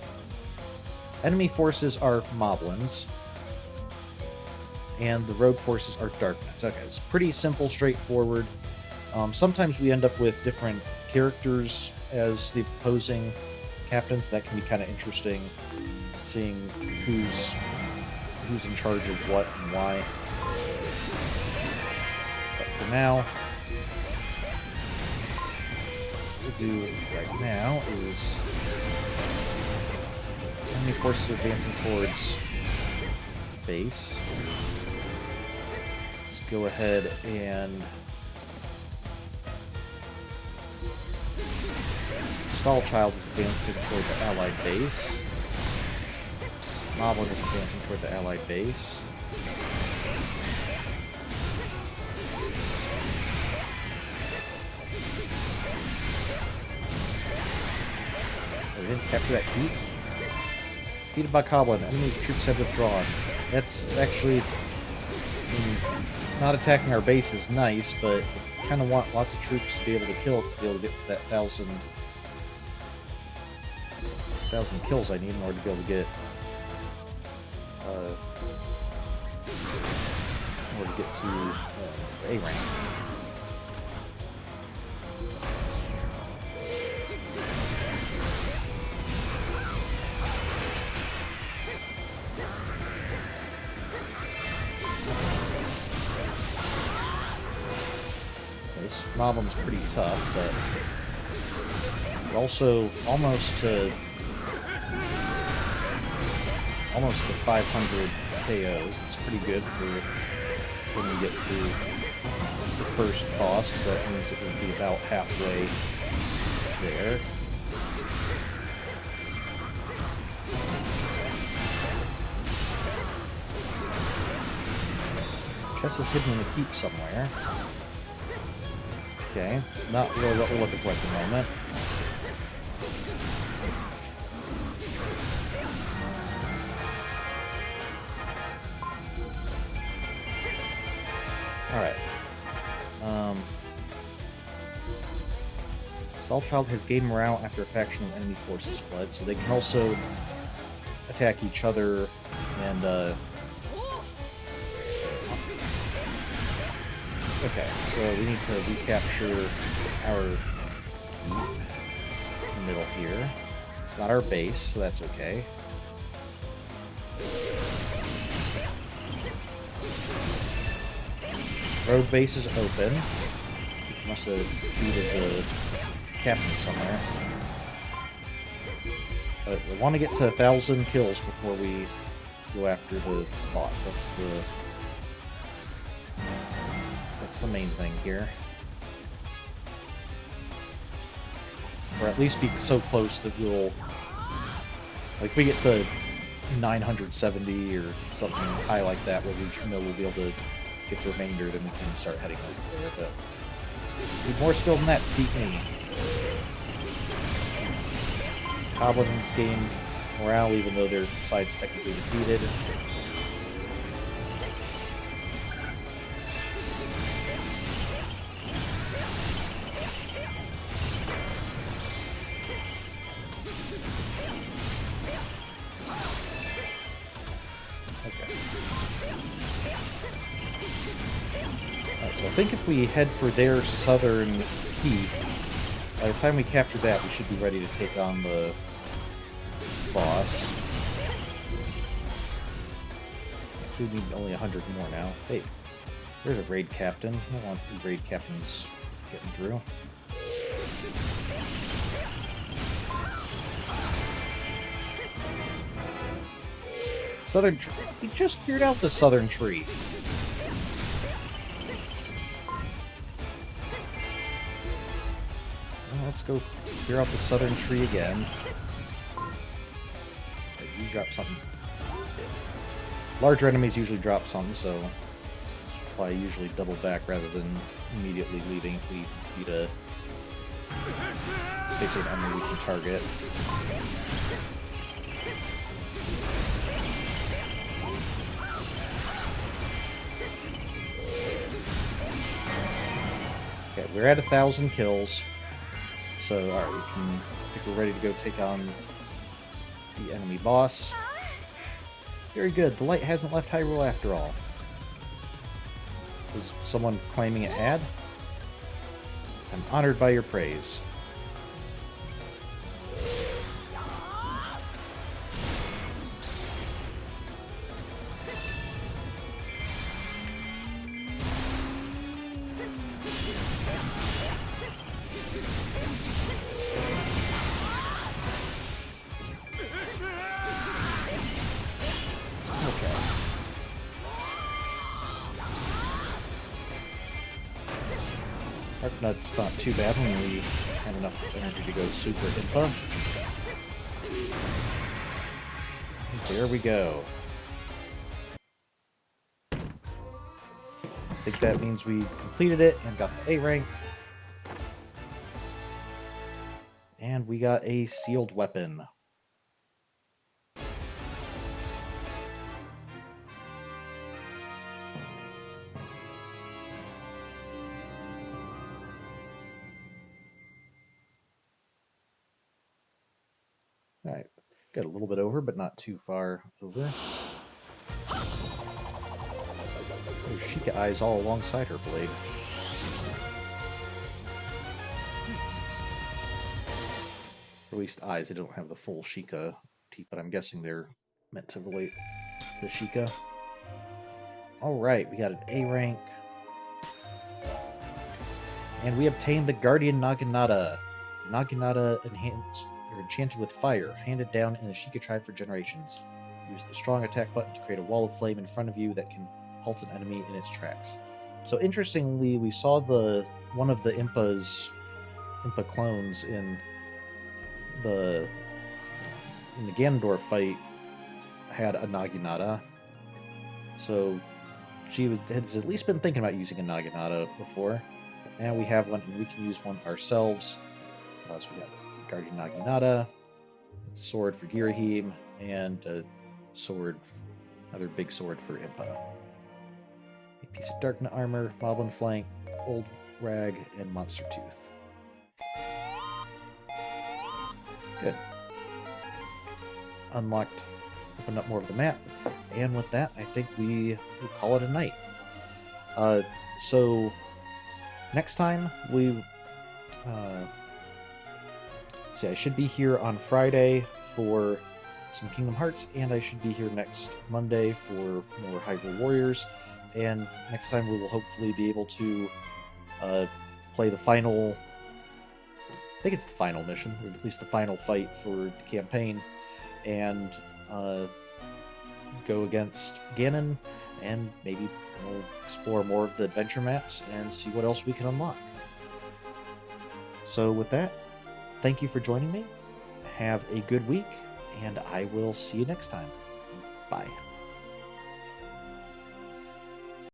Enemy forces are Moblins. And the rogue forces are Darkness. Okay, it's pretty simple, straightforward. Sometimes we end up with different characters as the opposing captains. That can be kind of interesting, seeing who's in charge of what and why. But for now, what we'll do right now is enemy forces are advancing towards base. Let's go ahead and Stallchild is advancing toward the allied base. Moblin is advancing toward the allied base. Oh, we didn't capture that keep? Defeated by Coblin. Enemy troops have withdrawn. That's actually... not attacking our base is nice, but kind of want lots of troops to be able to kill to be able to get to that 1,000 kills I need in order to be able to get to the A rank. This Moblin's pretty tough, but also almost to 500 KOs. It's pretty good for when we get through the first boss, because that means it would be about halfway there. Chest is hidden in the keep somewhere. Okay, it's not really what we're looking for at the moment. Alright. Stallchild has gained morale after a faction of enemy forces fled, so they can also attack each other and, okay, so we need to recapture our keep in the middle here. It's not our base, so that's okay. Road base is open. Must have defeated the captain somewhere. But we want to get to 1,000 kills before we go after the boss. That's the main thing here. or at least be so close that we'll, like, if we get to 970 or something high like that, where we know we'll be able to get the remainder, then we can start heading over there. But need more skill than that to beat me. Goblins gained morale, even though their side's technically defeated. So I think if we head for their southern peak, by the time we capture that, we should be ready to take on the boss. We need only 100 more now. Hey, there's a raid captain. I don't want the raid captains getting through. Southern tree. We just cleared out the southern tree. Let's go clear out the southern tree again. You drop something. Larger enemies usually drop something, so that's why I usually double back rather than immediately leaving if we defeat a basically an enemy we can target. Okay, we're at 1,000 kills. So, alright, I think we're ready to go take on the enemy boss. Very good. The light hasn't left Hyrule after all. Was someone claiming it had? I'm honored by your praise. That's not too bad when we have enough energy to go super Impa. There we go. I think that means we completed it and got the A rank. And we got a sealed weapon. Alright, got a little bit over, but not too far over. Oh, Sheikah eyes all alongside her blade. Or at least eyes, they don't have the full Sheikah teeth, but I'm guessing they're meant to relate to Sheikah. Alright, we got an A rank. And we obtained the Guardian Naginata. Naginata enhanced or enchanted with fire, handed down in the Sheikah tribe for generations. Use the strong attack button to create a wall of flame in front of you that can halt an enemy in its tracks. So interestingly, we saw one of the Impa clones in the Ganondorf fight had a Naginata. So she has at least been thinking about using a Naginata before. But now we have one, and we can use one ourselves. So we got Guardian Naginata, sword for Girahim, and a sword, another big sword for Impa. A piece of Darkness armor, Moblin Flank, Old Rag, and Monster Tooth. Good. Unlocked, opened up more of the map, and with that, I think we call it a night. So next time see, I should be here on Friday for some Kingdom Hearts, and I should be here next Monday for more Hyrule Warriors. And next time we will hopefully be able to play the final... I think it's the final mission, or at least the final fight for the campaign, and go against Ganon, and maybe we'll explore more of the adventure maps and see what else we can unlock. So with that, thank you for joining me. Have a good week, and I will see you next time. Bye.